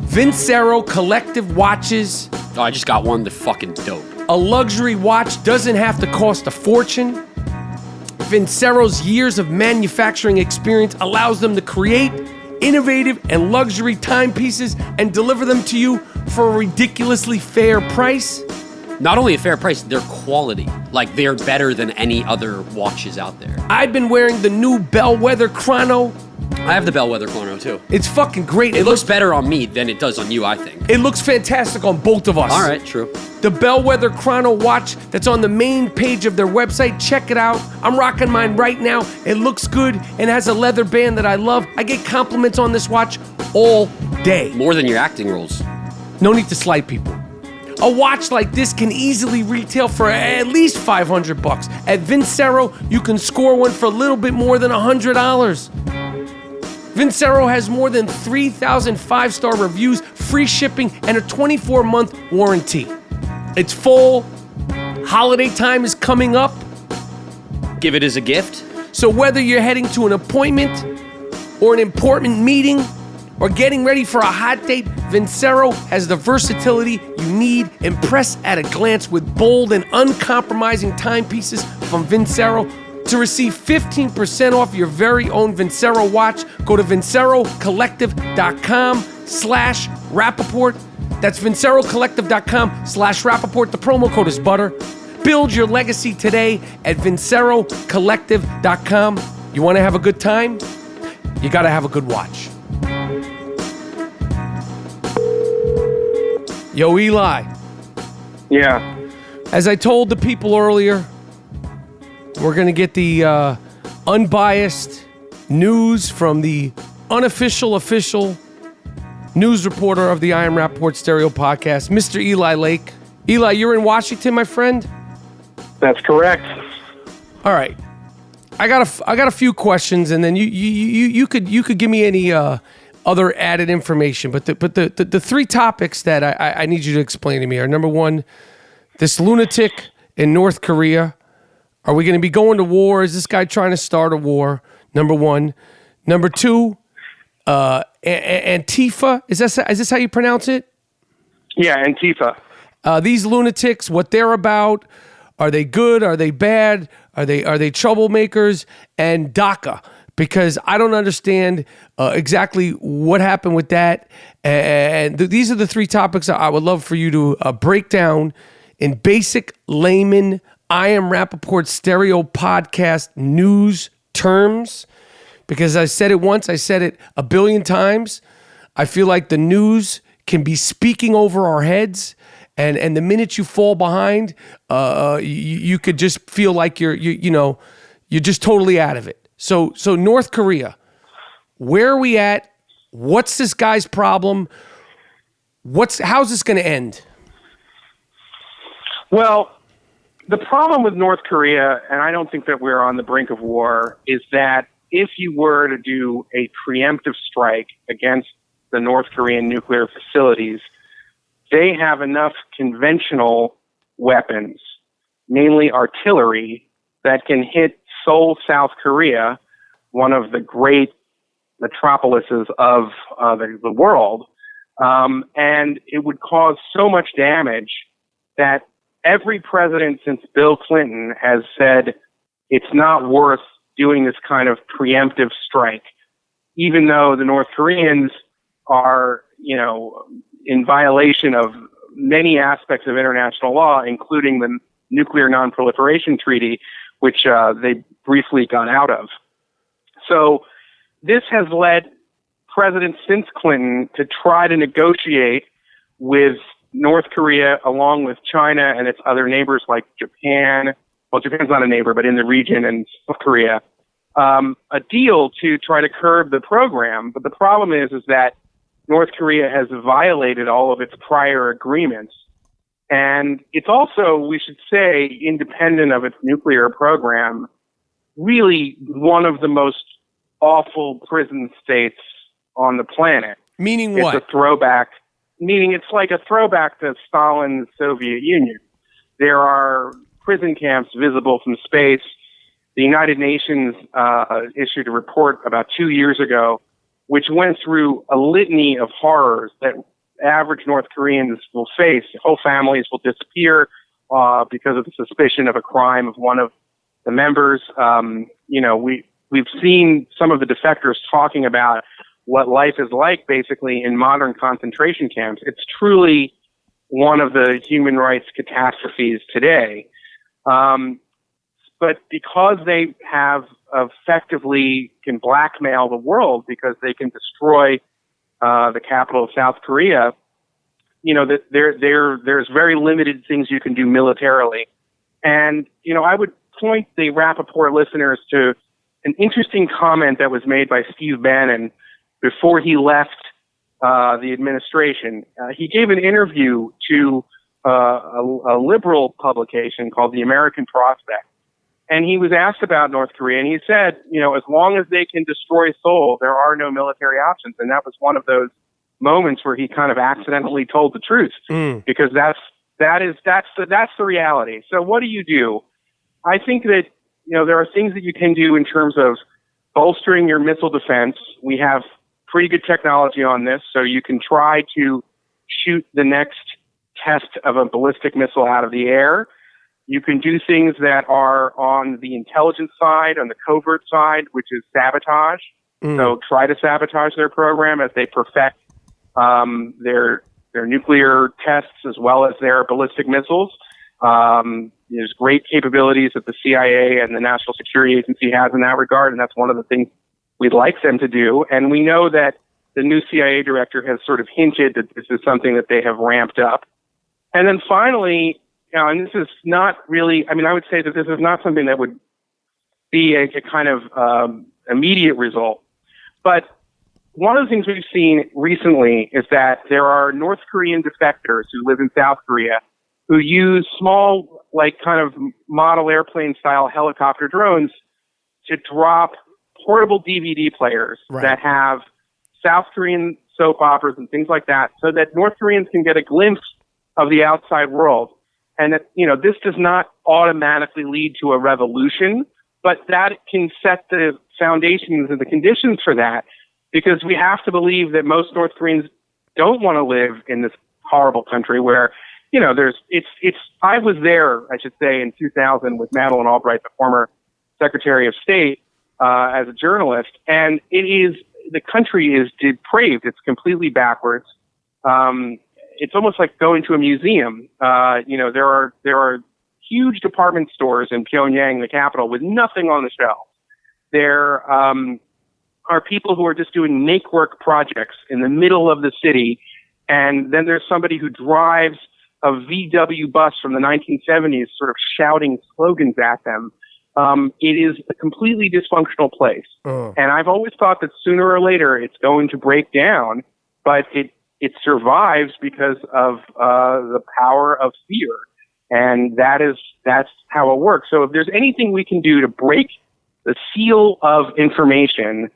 Vincero Collective Watches. Oh, I just got one. They're fucking dope. A luxury watch doesn't have to cost a fortune. Vincero's years of manufacturing experience allows them to create innovative and luxury timepieces and deliver them to you for a ridiculously fair price. Not only a fair price, they're quality. Like, they're better than any other watches out there. I've been wearing the new Bellwether Chrono. I have the Bellwether Chrono, too. It's fucking great. It looks better on me than it does on you, I think. It looks fantastic on both of us. All right, true. The Bellwether Chrono watch that's on the main page of their website. Check it out. I'm rocking mine right now. It looks good and has a leather band that I love. I get compliments on this watch all day. More than your acting roles. No need to slight people. A watch like this can easily retail for at least $500. At Vincero, you can score one for a little bit more than $100. Vincero has more than 3,000 five-star reviews, free shipping, and a 24-month warranty. It's full. Holiday time is coming up. Give it as a gift. So whether you're heading to an appointment or an important meeting or getting ready for a hot date, Vincero has the versatility you need. Impress at a glance with bold and uncompromising timepieces from Vincero. To receive 15% off your very own Vincero watch, go to vincerocollective.com/Rapaport. That's vincerocollective.com/Rapaport. The promo code is BUTTER. Build your legacy today at vincerocollective.com. You want to have a good time? You got to have a good watch. Yo, Eli. Yeah. As I told the people earlier, we're going to get the unbiased news from the unofficial, official news reporter of the I Am Rapaport Stereo podcast, Mr. Eli Lake. Eli, you're in Washington, my friend? That's correct. All right. I got a few questions, and then you could give me any other added information. But the three topics that I need you to explain to me are, number one, this lunatic in North Korea. Are we going to be going to war? Is this guy trying to start a war? Number one. Number two, Antifa. Is this how you pronounce it? Yeah, Antifa. These lunatics, what they're about. Are they good? Are they bad? Are they troublemakers? And DACA, because I don't understand exactly what happened with that. And these are the three topics I would love for you to break down in basic layman I Am Rapaport Stereo podcast news terms. Because I said it once, I said it a billion times. I feel like the news can be speaking over our heads. And the minute you fall behind, you could just feel like you're just totally out of it. So North Korea, where are we at? What's this guy's problem? How's this going to end? Well, the problem with North Korea, and I don't think that we're on the brink of war, is that if you were to do a preemptive strike against the North Korean nuclear facilities, they have enough conventional weapons, mainly artillery, that can hit Seoul, South Korea, one of the great metropolises of the world, and it would cause so much damage that every president since Bill Clinton has said it's not worth doing this kind of preemptive strike, even though the North Koreans are, in violation of many aspects of international law, including the Nuclear Non-Proliferation Treaty, which they briefly got out of. So this has led presidents since Clinton to try to negotiate with North Korea, along with China and its other neighbors like Japan. Well, Japan's not a neighbor, but in the region, and South Korea, a deal to try to curb the program. But the problem is that North Korea has violated all of its prior agreements. And it's also, we should say, independent of its nuclear program, really one of the most awful prison states on the planet. Meaning what? It's a throwback, meaning it's like a throwback to Stalin's Soviet Union. There are prison camps visible from space. The United Nations issued a report about 2 years ago, which went through a litany of horrors that average North Koreans will face. Whole families will disappear because of the suspicion of a crime of one of the members. We've seen some of the defectors talking about what life is like basically in modern concentration camps. It's truly one of the human rights catastrophes today. But because they have effectively can blackmail the world because they can destroy the capital of South Korea, there's very limited things you can do militarily. And, I would point the Rapaport listeners to an interesting comment that was made by Steve Bannon before he left the administration. He gave an interview to a liberal publication called The American Prospect. And he was asked about North Korea, and he said, as long as they can destroy Seoul, there are no military options. And that was one of those moments where he kind of accidentally told the truth, because that's the reality. So what do? I think that, there are things that you can do in terms of bolstering your missile defense. We have pretty good technology on this, so you can try to shoot the next test of a ballistic missile out of the air. You can do things that are on the intelligence side, on the covert side, which is sabotage. So try to sabotage their program as they perfect their nuclear tests as well as their ballistic missiles. There's great capabilities that the CIA and the National Security Agency has in that regard, and that's one of the things we'd like them to do. And we know that the new CIA director has sort of hinted that this is something that they have ramped up. And then finally, and this is not really, I would say that this is not something that would be a kind of immediate result. But one of the things we've seen recently is that there are North Korean defectors who live in South Korea who use small, kind of model airplane style helicopter drones to drop portable DVD players that have South Korean soap operas and things like that, so that North Koreans can get a glimpse of the outside world. And that, this does not automatically lead to a revolution, but that can set the foundations and the conditions for that, because we have to believe that most North Koreans don't want to live in this horrible country where, I was there, I should say, in 2000 with Madeleine Albright, the former Secretary of State, as a journalist, and the country is depraved. It's completely backwards. It's almost like going to a museum. There are huge department stores in Pyongyang, the capital, with nothing on the shelves. There are people who are just doing make-work projects in the middle of the city, and then there's somebody who drives a VW bus from the 1970s sort of shouting slogans at them. It is a completely dysfunctional place. And I've always thought that sooner or later it's going to break down, but it survives because of the power of fear. And that's how it works. So if there's anything we can do to break the seal of information,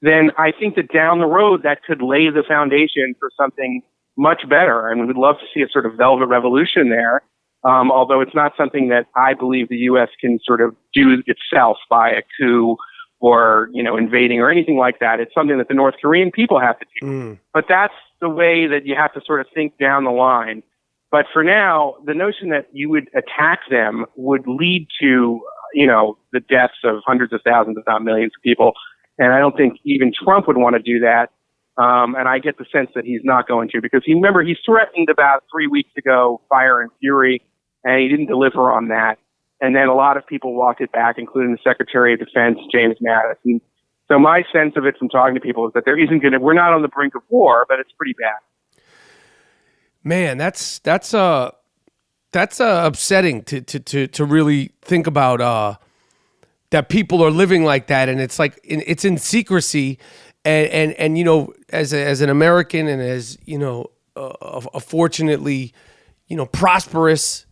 then I think that down the road that could lay the foundation for something much better. And we'd love to see a sort of velvet revolution there. Although it's not something that I believe the U.S. can sort of do itself by a coup or, invading or anything like that. It's something that the North Korean people have to do. But that's the way that you have to sort of think down the line. But for now, the notion that you would attack them would lead to, the deaths of hundreds of thousands, if not millions of people. And I don't think even Trump would want to do that. And I get the sense that he's not going to, because he threatened about 3 weeks ago, fire and fury, and he didn't deliver on that. And then a lot of people walked it back, including the Secretary of Defense, James Mattis. And so my sense of it from talking to people is that we're not on the brink of war, but it's pretty bad. Man, that's upsetting to really think about, that people are living like that. And it's like, it's in secrecy. And as an American and as, a fortunately, prosperous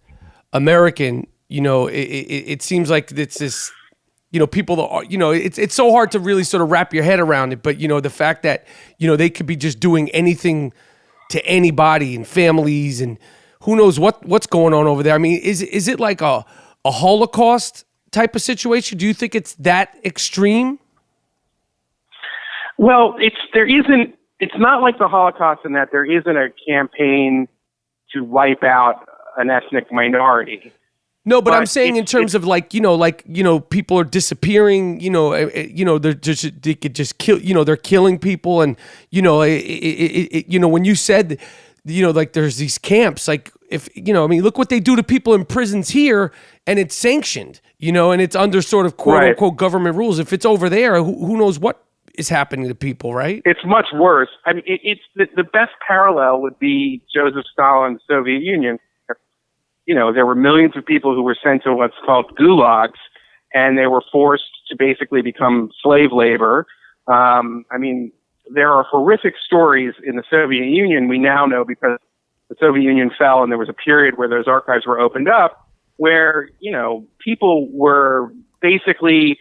American, it seems like it's this, people are, it's so hard to really sort of wrap your head around it. But, the fact that, they could be just doing anything to anybody and families, and who knows what's going on over there. I mean, is it like a Holocaust type of situation? Do you think it's that extreme? Well, it's not like the Holocaust in that there isn't a campaign to wipe out an ethnic minority. No, but I'm saying in terms of people are disappearing, they could just kill, they're killing people. And, when you said, there's these camps, look what they do to people in prisons here, and it's sanctioned, and it's under sort of quote unquote government rules. If it's over there, who knows what is happening to people, right? It's much worse. I mean, it's the best parallel would be Joseph Stalin's Soviet Union. There were millions of people who were sent to what's called gulags, and they were forced to basically become slave labor. There are horrific stories in the Soviet Union. We now know because the Soviet Union fell and there was a period where those archives were opened up where, people were basically,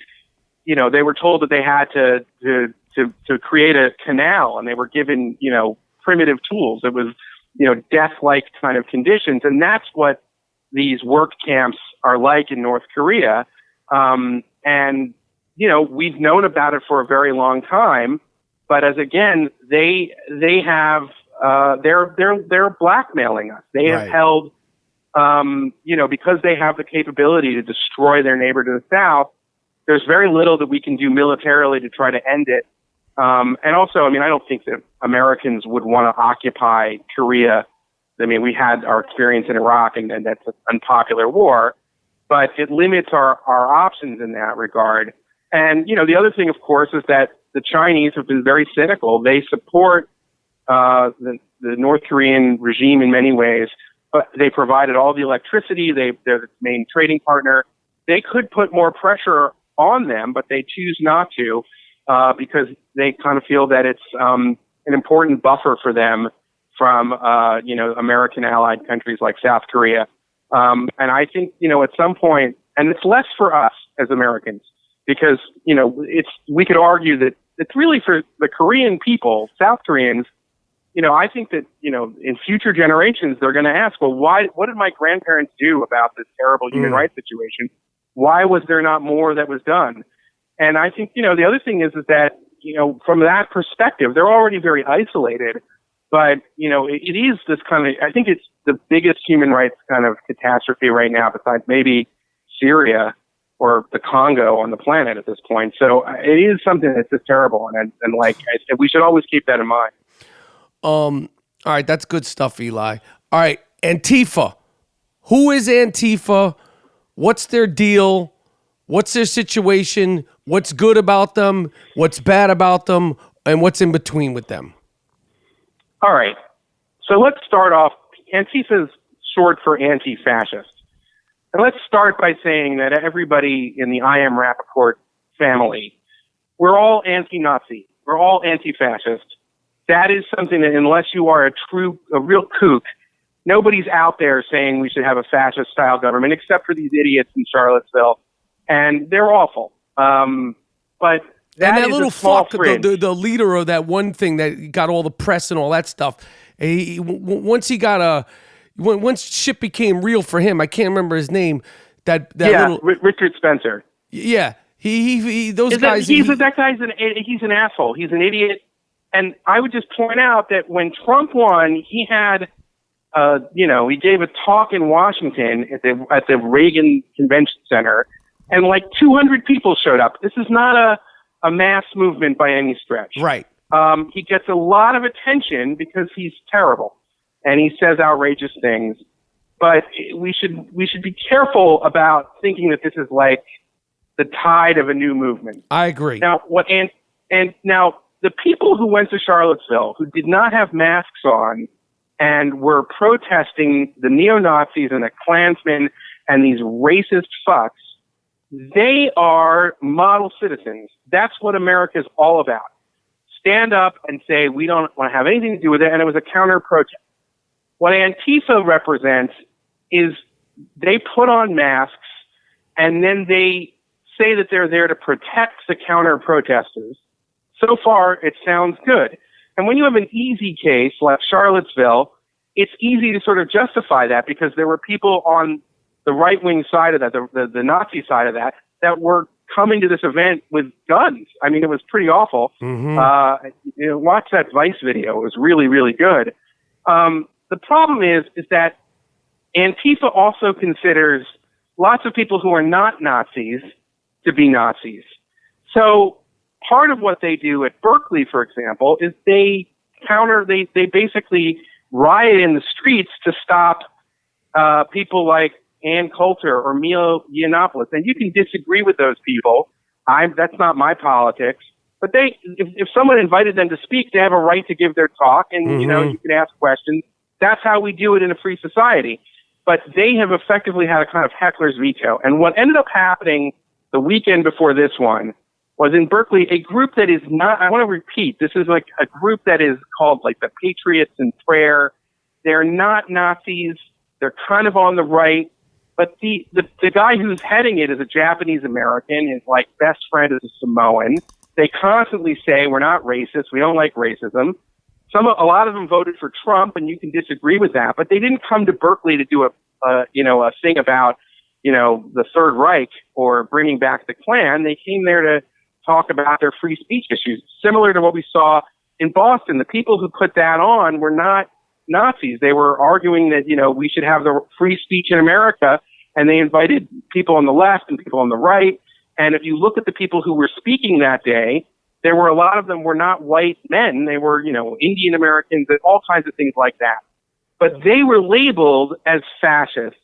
they were told that they had to create a canal, and they were given, primitive tools. It was, death-like kind of conditions. And that's what these work camps are like in North Korea. And, we've known about it for a very long time. But as again, they have, they're blackmailing us. They have held, because they have the capability to destroy their neighbor to the south, there's very little that we can do militarily to try to end it. And also, I don't think that Americans would want to occupy Korea. We had our experience in Iraq, and that's an unpopular war, but it limits our options in that regard. And, the other thing, of course, is that the Chinese have been very cynical. They support the North Korean regime in many ways, but they provided all the electricity. They're the main trading partner. They could put more pressure on them, but they choose not to because they kind of feel that it's an important buffer for them from, American allied countries like South Korea. And I think, at some point, and it's less for us as Americans, because, we could argue that it's really for the Korean people, South Koreans. I think that, in future generations, they're going to ask, well, what did my grandparents do about this terrible human rights situation? Why was there not more that was done? And I think, the other thing is that, from that perspective, they're already very isolated, but, it is this kind of, I think it's the biggest human rights kind of catastrophe right now, besides maybe Syria or the Congo on the planet at this point. So it is something that's just terrible. And like I said, we should always keep that in mind. All right, that's good stuff, Eli. All right, Antifa. Who is Antifa? What's their deal? What's their situation? What's good about them? What's bad about them? And what's in between with them? All right. So let's start off. Antifa is short for anti-fascist. And let's start by saying that everybody in the I Am Rapaport family, we're all anti-Nazi. We're all anti-fascist. That is something that unless you are a real kook, nobody's out there saying we should have a fascist-style government, except for these idiots in Charlottesville. And they're awful. But that is little a small fuck, fringe. the leader of that one thing that got all the press and all that stuff, once shit became real for him, I can't remember his name. Richard Spencer. Yeah, he's an asshole. He's an idiot. And I would just point out that when Trump won, he had, he gave a talk in Washington at the Reagan Convention Center, and like 200 people showed up. This is not a mass movement by any stretch. Right. He gets a lot of attention because he's terrible, and he says outrageous things. But we should be careful about thinking that this is like the tide of a new movement. I agree. Now, now the people who went to Charlottesville who did not have masks on and were protesting the neo-Nazis and the Klansmen and these racist fucks, they are model citizens. That's what America is all about. Stand up and say, we don't want to have anything to do with it. And it was a counter-protest. What Antifa represents is they put on masks and then they say that they're there to protect the counter-protesters. So far, it sounds good. And when you have an easy case like Charlottesville, it's easy to sort of justify that because there were people on the right-wing side of that, the Nazi side of that were coming to this event with guns. I mean, it was pretty awful. Mm-hmm. Watch that Vice video. It was really, really good. The problem is that Antifa also considers lots of people who are not Nazis to be Nazis. So part of what they do at Berkeley, for example, is they basically riot in the streets to stop people like Ann Coulter or Milo Yiannopoulos. And you can disagree with those people. That's not my politics. But if someone invited them to speak, they have a right to give their talk, and you can ask questions. That's how we do it in a free society. But they have effectively had a kind of heckler's veto. And what ended up happening the weekend before this one was in Berkeley, a group that is not, I want to repeat, this is like a group that is called like the Patriots in Prayer. They're not Nazis. They're kind of on the right. But the guy who's heading it is a Japanese American. His like best friend is a Samoan. They constantly say, we're not racist. We don't like racism. a lot of them voted for Trump, and you can disagree with that, but they didn't come to Berkeley to do a thing about, the Third Reich or bringing back the Klan. They came there to talk about their free speech issues, similar to what we saw in Boston. The people who put that on were not Nazis. They were arguing that, we should have the free speech in America, and they invited people on the left and people on the right. And if you look at the people who were speaking that day, there were a lot of them were not white men. They were, Indian Americans and all kinds of things like that. But they were labeled as fascists.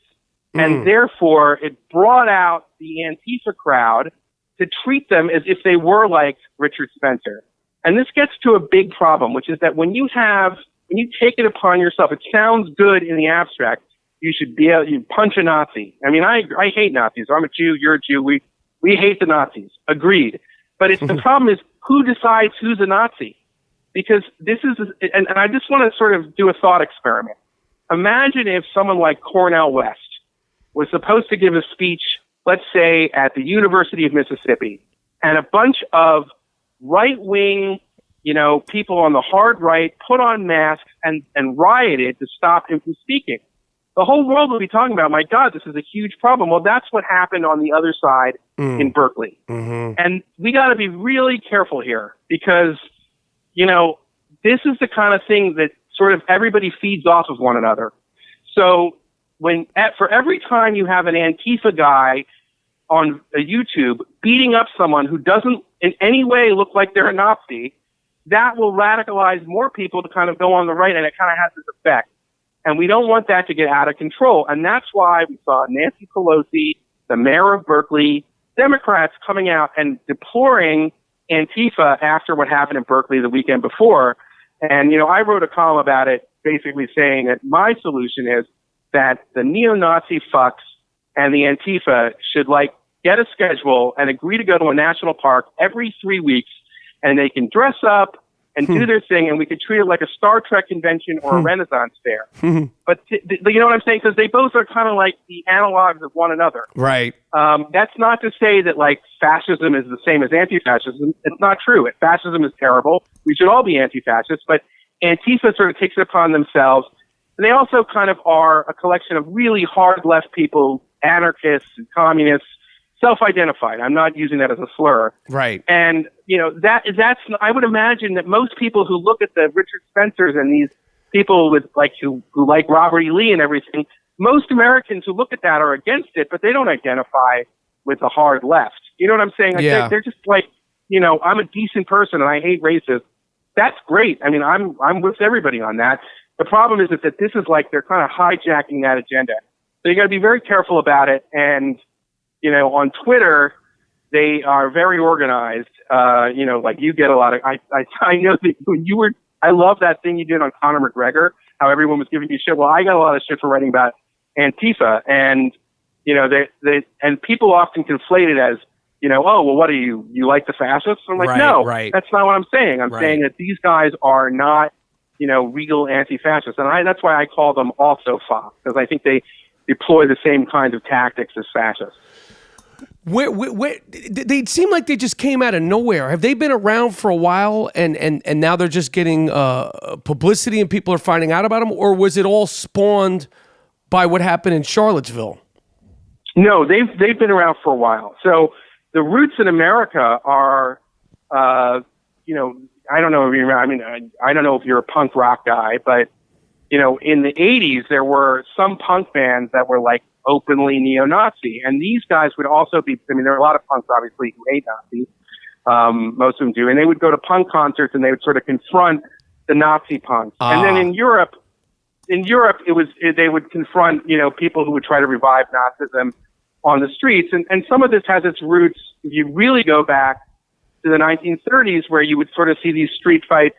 And therefore, it brought out the Antifa crowd to treat them as if they were like Richard Spencer. And this gets to a big problem, which is that when you take it upon yourself, it sounds good in the abstract. You should be able to punch a Nazi. I mean, I hate Nazis. I'm a Jew. You're a Jew. We hate the Nazis. Agreed. But the problem is who decides who's a Nazi? Because this is, and I just want to sort of do a thought experiment. Imagine if someone like Cornel West was supposed to give a speech, let's say, at the University of Mississippi, and a bunch of right-wing, people on the hard right put on masks and rioted to stop him from speaking. The whole world would be talking about, my God, this is a huge problem. Well, that's what happened on the other side in Berkeley. Mm-hmm. And we got to be really careful here because, this is the kind of thing that sort of everybody feeds off of one another. So for every time you have an Antifa guy on a YouTube beating up someone who doesn't in any way look like they're a Nazi, that will radicalize more people to kind of go on the right, and it kind of has this effect. And we don't want that to get out of control. And that's why we saw Nancy Pelosi, the mayor of Berkeley, Democrats coming out and deploring Antifa after what happened in Berkeley the weekend before. And, I wrote a column about it basically saying that my solution is that the neo-Nazi fucks and the Antifa should get a schedule and agree to go to a national park every 3 weeks, and they can dress up and do their thing, and we could treat it like a Star Trek convention or a Renaissance fair. But you know what I'm saying? Because they both are kind of like the analogs of one another. Right. That's not to say that fascism is the same as anti-fascism. It's not true. Fascism is terrible. We should all be anti-fascists, but Antifa sort of takes it upon themselves. And they also kind of are a collection of really hard left people, anarchists and communists, self-identified. I'm not using that as a slur. Right. And, that's, I would imagine that most people who look at the Richard Spencers and these people with who like Robert E. Lee and everything, most Americans who look at that are against it, but they don't identify with the hard left. You know what I'm saying? They're just I'm a decent person and I hate racists. That's great. I mean, I'm with everybody on that. The problem is that this is they're kind of hijacking that agenda. So you got to be very careful about it. And, on Twitter, they are very organized. You get a lot of, I know that when I love that thing you did on Conor McGregor, how everyone was giving you shit. Well, I got a lot of shit for writing about Antifa. And, and people often conflate it as, oh, well, what are you like the fascists? I'm like, no, that's not what I'm saying. I'm saying that these guys are not, real anti-fascists. And that's why I call them also FA, because I think they deploy the same kinds of tactics as fascists. Where they seem like they just came out of nowhere. Have they been around for a while and now they're just getting publicity and people are finding out about them? Or was it all spawned by what happened in Charlottesville? No, they've been around for a while. So the roots in America are, I don't know I don't know if you're a punk rock guy, but, in the 80s, there were some punk bands that were openly neo-Nazi. And these guys would also be, there are a lot of punks, obviously, who hate Nazis. Most of them do. And they would go to punk concerts and they would sort of confront the Nazi punks. And then in Europe, they would confront, people who would try to revive Nazism on the streets. And some of this has its roots, if you really go back to the 1930s, where you would sort of see these street fights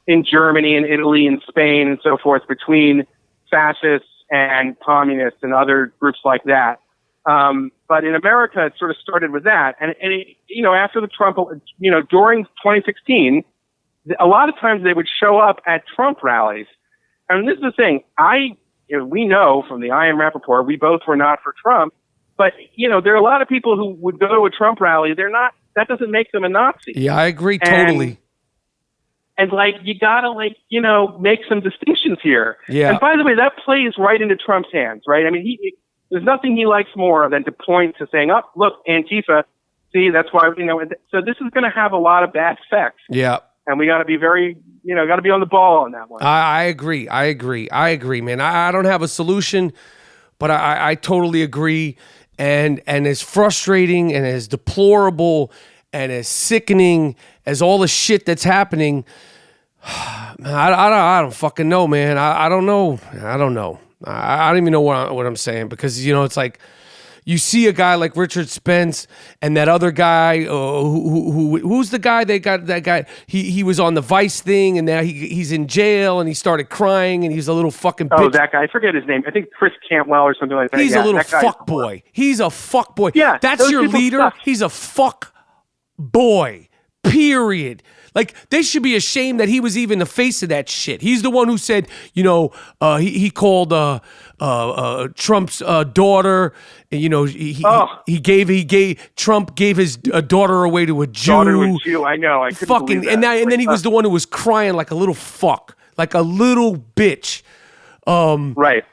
in Germany and Italy and Spain and so forth between fascists and communists and other groups like that. But in America, it sort of started with that. And after the Trump, during 2016, a lot of times they would show up at Trump rallies. And this is the thing. We know from the I Am Rapaport, we both were not for Trump. But, there are a lot of people who would go to a Trump rally. They're not, that doesn't make them a Nazi. Yeah, I agree totally. And like, you gotta make some distinctions here. Yeah. And by the way, that plays right into Trump's hands, right? I mean, there's nothing he likes more than to point to saying, "Oh, look, Antifa. See, that's why So this is going to have a lot of bad effects. Yeah. And we got to be got to be on the ball on that one. I agree, man. I don't have a solution, but I totally agree. And as frustrating and as deplorable and as sickening as all the shit that's happening, I don't fucking know, man. I don't know. I don't even know what I'm saying, because it's like you see a guy like Richard Spence and that other guy who's the guy that guy he was on the Vice thing, and now he's in jail, and he started crying, and he's a little fucking bitch. Oh, that guy, I forget his name. I think Chris Cantwell or something like that. He's a little fuck boy. He's a fuck boy. Yeah, that's your leader. Suck. He's a fuck boy. Period. Like, they should be ashamed that he was even the face of that shit. He's the one who said, he called Trump's daughter. Trump gave his daughter away to a Jew. I know. I couldn't believe that. And then he was the one who was crying like a little fuck, like a little bitch. Right.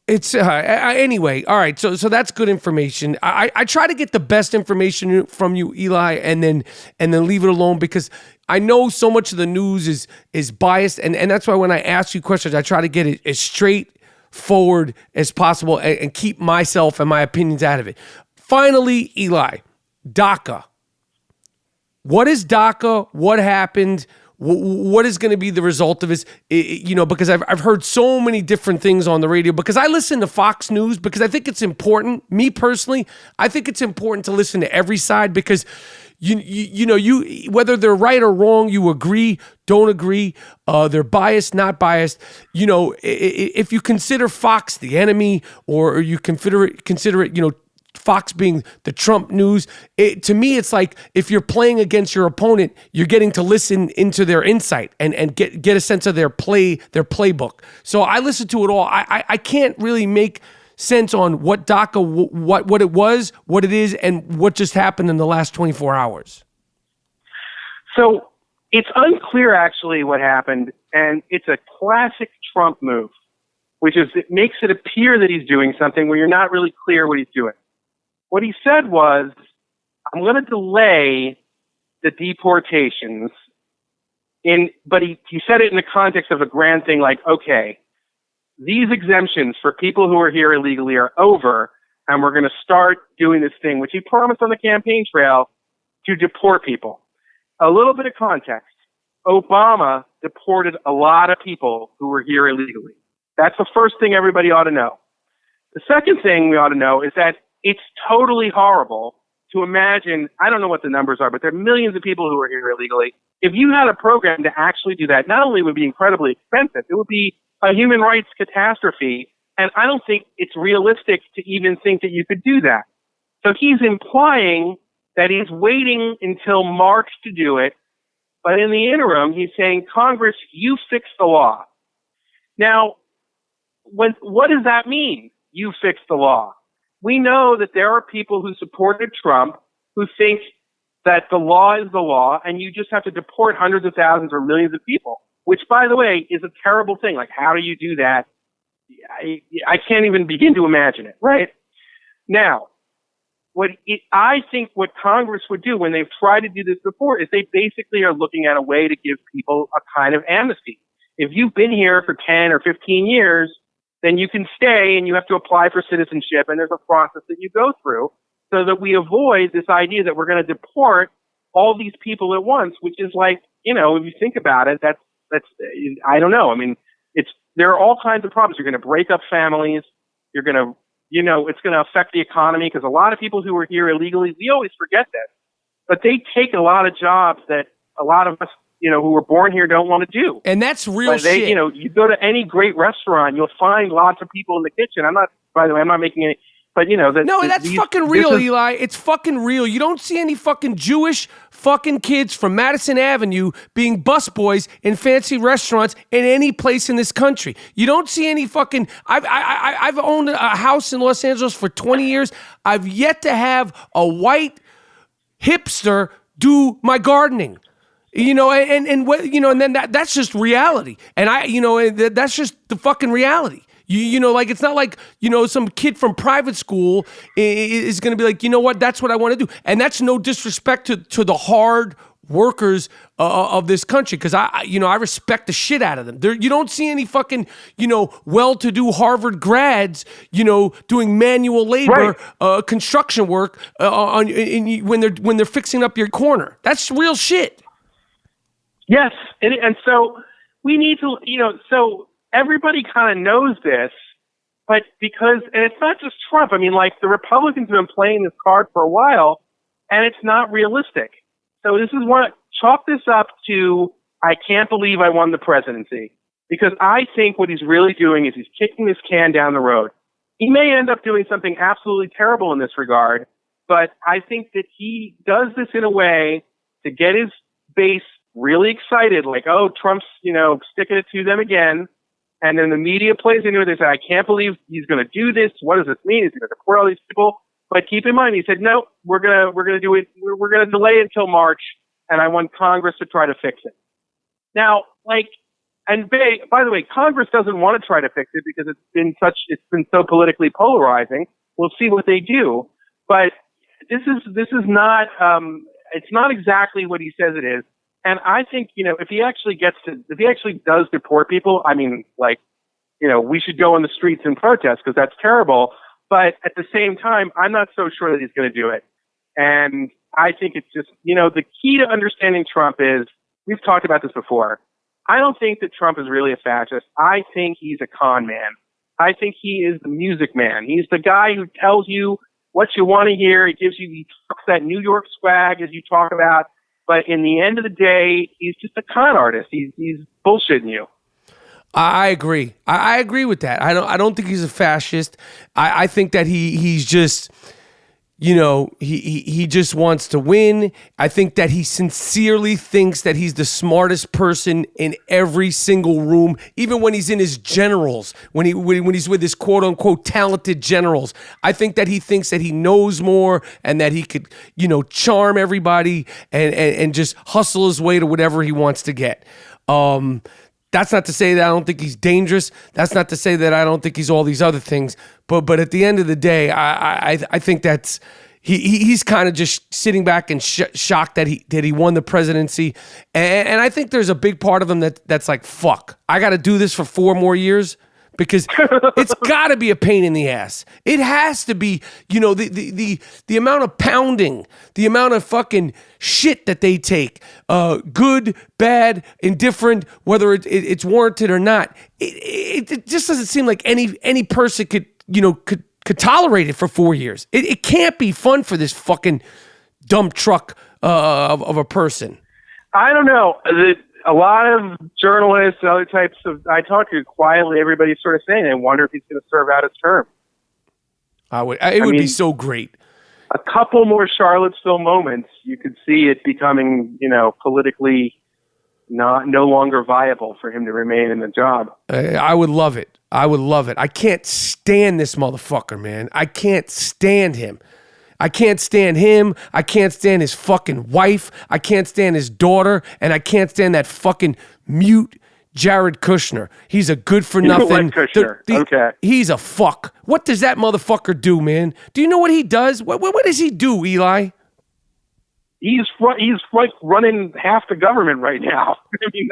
It's anyway. All right. So that's good information. I try to get the best information from you, Eli, and then leave it alone, because I know so much of the news is biased, and that's why when I ask you questions, I try to get it as straightforward as possible and keep myself and my opinions out of it. Finally, Eli, DACA. What is DACA? What happened? What is going to be the result of this? Because I've heard so many different things on the radio, because I listen to Fox News, because I think it's important. Me personally, I think it's important to listen to every side, because you whether they're right or wrong, you agree, don't agree, they're biased, not biased. If you consider Fox the enemy, or you consider it, Fox being the Trump news, to me, it's like if you're playing against your opponent, you're getting to listen into their insight and get a sense of their playbook. So I listen to it all. I can't really make sense on what DACA, what it was, what it is, and what just happened in the last 24 hours. So it's unclear actually what happened, and it's a classic Trump move, which is it makes it appear that he's doing something where you're not really clear what he's doing. What he said was, I'm going to delay the deportations, but he said it in the context of a grand thing like, okay, these exemptions for people who are here illegally are over, and we're going to start doing this thing, which he promised on the campaign trail, to deport people. A little bit of context. Obama deported a lot of people who were here illegally. That's the first thing everybody ought to know. The second thing we ought to know is that it's totally horrible to imagine, I don't know what the numbers are, but there are millions of people who are here illegally. If you had a program to actually do that, not only would it be incredibly expensive, it would be a human rights catastrophe. And I don't think it's realistic to even think that you could do that. So he's implying that he's waiting until March to do it. But in the interim, he's saying, Congress, you fix the law. Now, what does that mean? You fix the law. We know that there are people who supported Trump who think that the law is the law, and you just have to deport hundreds of thousands or millions of people, which, by the way, is a terrible thing. Like, how do you do that? I can't even begin to imagine it, right? Now, I think what Congress would do when they've tried to do this before is they basically are looking at a way to give people a kind of amnesty. If you've been here for 10 or 15 years, then you can stay and you have to apply for citizenship, and there's a process that you go through so that we avoid this idea that we're going to deport all these people at once, which is like, if you think about it, that's I don't know. I mean, there are all kinds of problems. You're going to break up families. You're going to, it's going to affect the economy, because a lot of people who are here illegally, we always forget this, but they take a lot of jobs that a lot of us, who were born here don't want to do. And that's real shit. You go to any great restaurant, you'll find lots of people in the kitchen. I'm not making any, but that's fucking real, Eli. It's fucking real. You don't see any fucking Jewish fucking kids from Madison Avenue being busboys in fancy restaurants in any place in this country. You don't see any fucking, I've owned a house in Los Angeles for 20 years. I've yet to have a white hipster do my gardening. And what, and then that's just reality. And that's just the fucking reality. Like, it's not like, some kid from private school is going to be like, you know what, that's what I want to do. And that's no disrespect to the hard workers of this country, because I respect the shit out of them. You don't see any fucking, well-to-do Harvard grads, doing manual labor, construction work when they're fixing up your corner. That's real shit. Yes, and so we need to, so everybody kind of knows this, but and it's not just Trump. I mean, like, the Republicans have been playing this card for a while, and it's not realistic. So chalk this up to, I can't believe I won the presidency. Because I think what he's really doing is he's kicking this can down the road. He may end up doing something absolutely terrible in this regard, but I think that he does this in a way to get his base really excited, like, oh, Trump's, sticking it to them again. And then the media plays into it. They say, I can't believe he's going to do this. What does this mean? He's going to deport all these people. But keep in mind, he said, no, we're gonna do it. We're gonna delay it until March, and I want Congress to try to fix it. Now, by the way, Congress doesn't want to try to fix it because it's been so politically polarizing. We'll see what they do, but this is not it's not exactly what he says it is. And I think if he actually does deport people, I mean, we should go on the streets and protest because that's terrible. But at the same time, I'm not so sure that he's going to do it. And I think it's just, the key to understanding Trump is, we've talked about this before. I don't think that Trump is really a fascist. I think he's a con man. I think he is the music man. He's the guy who tells you what you want to hear. He gives you that New York swag, as you talk about. But in the end of the day, he's just a con artist. He's bullshitting you. I agree. I agree with that. I don't think he's a fascist. I think that he's just, he just wants to win. I think that he sincerely thinks that he's the smartest person in every single room, even when he's in his generals, when he's with his quote unquote talented generals. I think that he thinks that he knows more and that he could, charm everybody and just hustle his way to whatever he wants to get. That's not to say that I don't think he's dangerous. That's not to say that I don't think he's all these other things. But at the end of the day, I think that's he's kind of just sitting back and shocked that he won the presidency. And I think there's a big part of him that's like, fuck, I got to do this for 4 more years. Because it's got to be a pain in the ass. It has to be, the amount of pounding, the amount of fucking shit that they take, good, bad, indifferent, whether it's warranted or not. It just doesn't seem like any person could tolerate it for 4 years. It can't be fun for this fucking dump truck of a person. I don't know. A lot of journalists and other types I talk to quietly, everybody's sort of saying they wonder if he's going to serve out his term. It would be so great. A couple more Charlottesville moments, you could see it becoming, politically no longer viable for him to remain in the job. I would love it. I can't stand this motherfucker, man. I can't stand him. I can't stand him. I can't stand his fucking wife. I can't stand his daughter. And I can't stand that fucking mute Jared Kushner. He's a good for nothing. Kushner. Okay. He's a fuck. What does that motherfucker do, man? Do you know what he does? What does he do, Eli? He's like running half the government right now. I mean,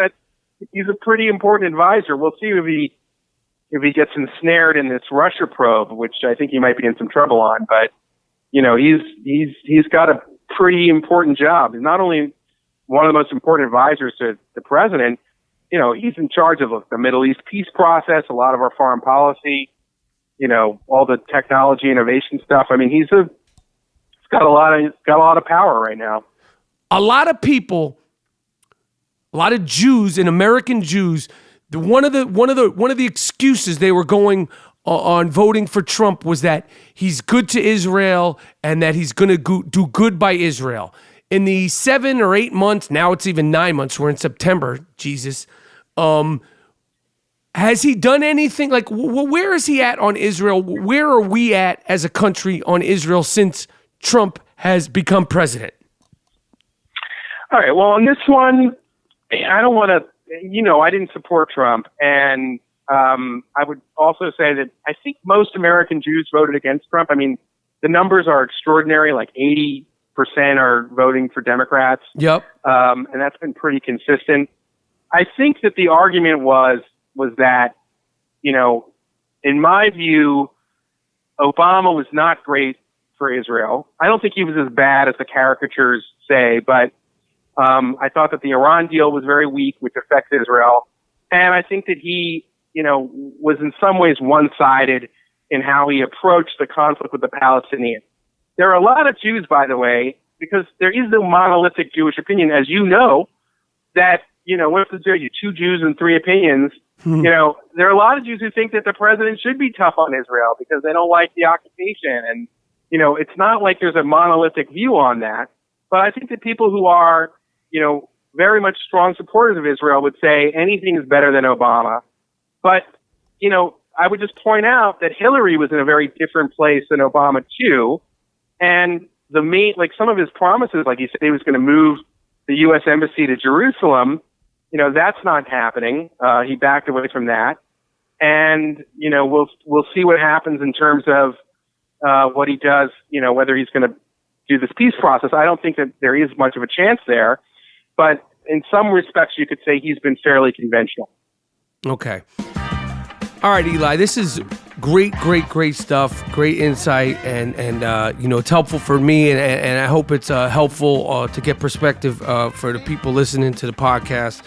he's a pretty important advisor. We'll see if he gets ensnared in this Russia probe, which I think he might be in some trouble on, but he's got a pretty important job. He's not only one of the most important advisors to the president, he's in charge of the Middle East peace process, a lot of our foreign policy, all the technology innovation stuff. I mean, he's got a lot of power right now. A lot of people, a lot of Jews and American Jews, one of the excuses they were going on voting for Trump was that he's good to Israel and that he's going to do good by Israel. In the 7 or 8 months, now it's even 9 months, we're in September, Jesus, has he done anything? Like, where is he at on Israel? Where are we at as a country on Israel since Trump has become president? All right. Well, on this one, I don't want to. I didn't support Trump, and I would also say that I think most American Jews voted against Trump. I mean, the numbers are extraordinary. Like 80% are voting for Democrats. Yep. And that's been pretty consistent. I think that the argument was that, in my view, Obama was not great for Israel. I don't think he was as bad as the caricatures say, but I thought that the Iran deal was very weak, which affects Israel. And I think that he, was in some ways one-sided in how he approached the conflict with the Palestinians. There are a lot of Jews, by the way, because there is no monolithic Jewish opinion, as you know, that, what's the deal? You 2 Jews and 3 opinions. There are a lot of Jews who think that the president should be tough on Israel because they don't like the occupation. And, it's not like there's a monolithic view on that. But I think that people who are, very much strong supporters of Israel would say anything is better than Obama. But, I would just point out that Hillary was in a very different place than Obama too. And some of his promises, like he said he was going to move the U.S. embassy to Jerusalem, that's not happening. He backed away from that. And, we'll see what happens in terms of what he does, whether he's going to do this peace process. I don't think that there is much of a chance there. But in some respects, you could say he's been fairly conventional. Okay. All right, Eli, this is great stuff, great insight, and it's helpful for me, and I hope it's helpful to get perspective for the people listening to the podcast.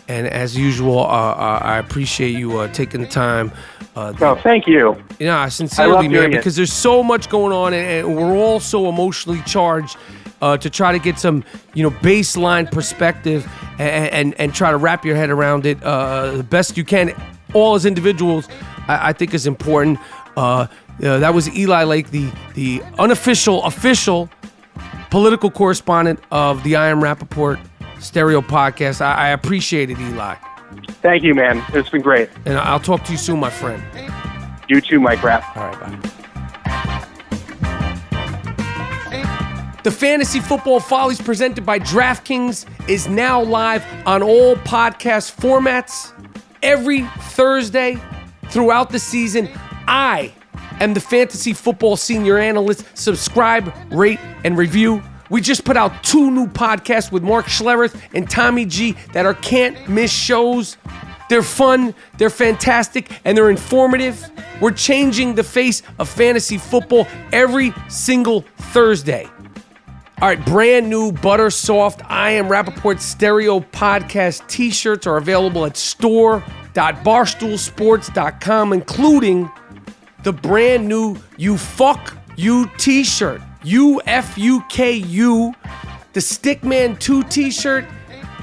And as usual, I appreciate you taking the time. Thank you. Sincerely, man, because there's so much going on, and we're all so emotionally charged to try to get some, baseline perspective and try to wrap your head around it the best you can. All as individuals, I think is important. That was Eli Lake, the official political correspondent of the I Am Rapaport Stereo podcast. I appreciate it, Eli. Thank you, man. It's been great. And I'll talk to you soon, my friend. You too, Mike Rapp. All right, bye. The Fantasy Football Follies presented by DraftKings is now live on all podcast formats. Every Thursday throughout the season, I am the Fantasy Football Senior Analyst. Subscribe, rate, and review. We just put out 2 new podcasts with Mark Schlereth and Tommy G that are can't-miss shows. They're fun, they're fantastic, and they're informative. We're changing the face of fantasy football every single Thursday. All right, brand new Butter Soft I Am Rapaport Stereo Podcast t-shirts are available at store.barstoolsports.com, including the brand new You Fuck You t-shirt, UFUKU, the Stickman 2 t-shirt,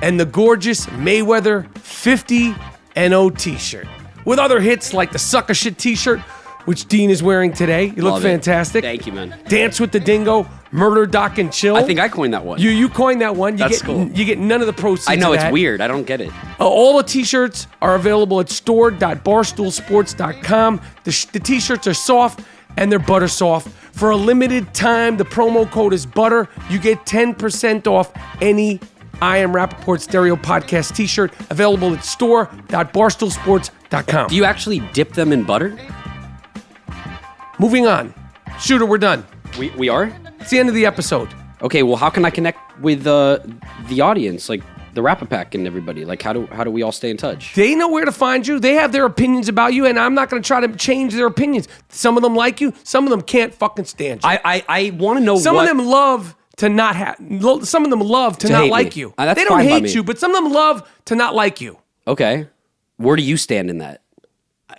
and the gorgeous Mayweather 50-0 t-shirt. With other hits like the Sucker Shit t-shirt, which Dean is wearing today. You look fantastic. Thank you, man. Dance with the Dingo, Murder, Doc, and Chill. I think I coined that one. You coined that one. That's cool. You get none of the proceeds. I know, of that. it's weird. I don't get it. All the t-shirts are available at store.barstoolsports.com. The t-shirts are soft and they're butter soft. For a limited time, the promo code is butter. You get 10% off any I Am Rapaport Stereo Podcast t-shirt available at store.barstoolsports.com. Do you actually dip them in butter? Moving on. Shooter, we're done. We are? It's the end of the episode. Okay, well, how can I connect with the audience, like the Rapapack and everybody? Like, how do we all stay in touch? They know where to find you. They have their opinions about you, and I'm not going to try to change their opinions. Some of them like you. Some of them can't fucking stand you. I want to know Some of them love to not have. Some of them love to not like you. They don't hate you, but some of them love to not like you. Okay. Where do you stand in that?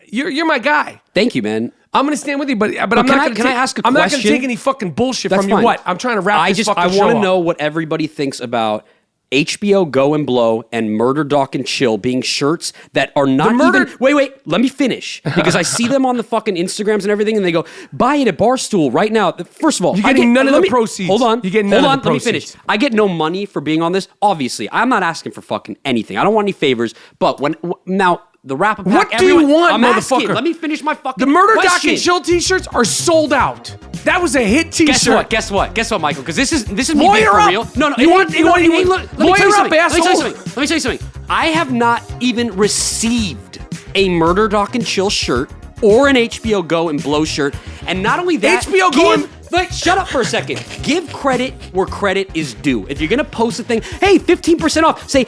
You're my guy. Thank you, man. I'm going to stand with you, but I'm not going to. Can I ask a question? I'm not going to take any fucking bullshit from you. Fine. What? I'm trying to wrap this fucking show up. I want to know what everybody thinks about HBO Go and Blow and Murder, Doc, and Chill being shirts that are not even... Wait, let me finish. Because I see them on the fucking Instagrams and everything, and they go, buy it at Barstool right now. First of all... You're getting none of the proceeds. Hold on. You're getting none of the proceeds. Let me finish. I get no money for being on this. Obviously, I'm not asking for fucking anything. I don't want any favors. But now, the Rapaport. What do you want, I'm asking. motherfucker? Let me finish my fucking The Murder Doc question. and Chill t-shirts are sold out. That was a hit t-shirt. Guess what, Michael? Because this is me being Lawyer for up. real. No, You want- let me tell you lawyer up, something. asshole. Let me tell you something. I have not even received a Murder Doc and Chill shirt or an HBO Go and Blow shirt. And not only that, HBO Go and... shut up for a second. Give credit where credit is due. If you're gonna post a thing, hey, 15% off, say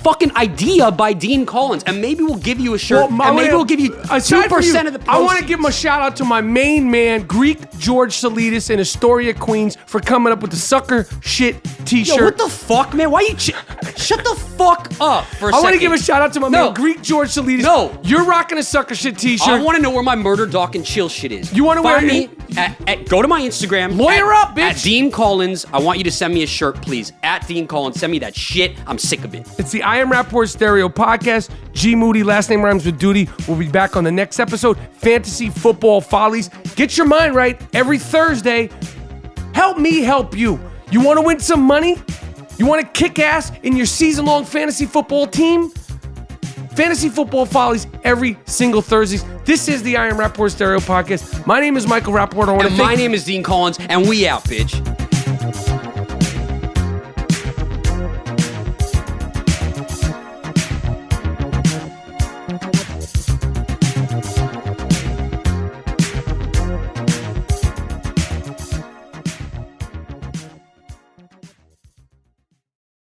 fucking Idea by Dean Collins, and maybe we'll give you a shirt, and maybe we'll give you 2% of the post. I want to give him a shout out to my main man, Greek George Salidas in Astoria, Queens, for coming up with the sucker shit t-shirt. Yo, what the fuck, man? Why you shut the fuck up for a second. I want to give a shout out to my man, Greek George Salidas. No. You're rocking a sucker shit t-shirt. I want to know where my Murder Doc and Chill shit is. You wanna wear Find me it? go to my Instagram. Lawyer up, bitch. At Dean Collins. I want you to send me a shirt, please. At Dean Collins. Send me that shit. I'm sick of it. It's the I Am Rapaport Stereo podcast. G Moody, last name rhymes with duty. We'll be back on the next episode. Fantasy Football Follies. Get your mind right every Thursday. Help me help you. You want to win some money? You want to kick ass in your season-long fantasy football team? Fantasy Football Follies every single Thursdays. This is the I Am Rapaport Stereo podcast. My name is Michael Rapaport. And my name is Dean Collins, and we out, bitch.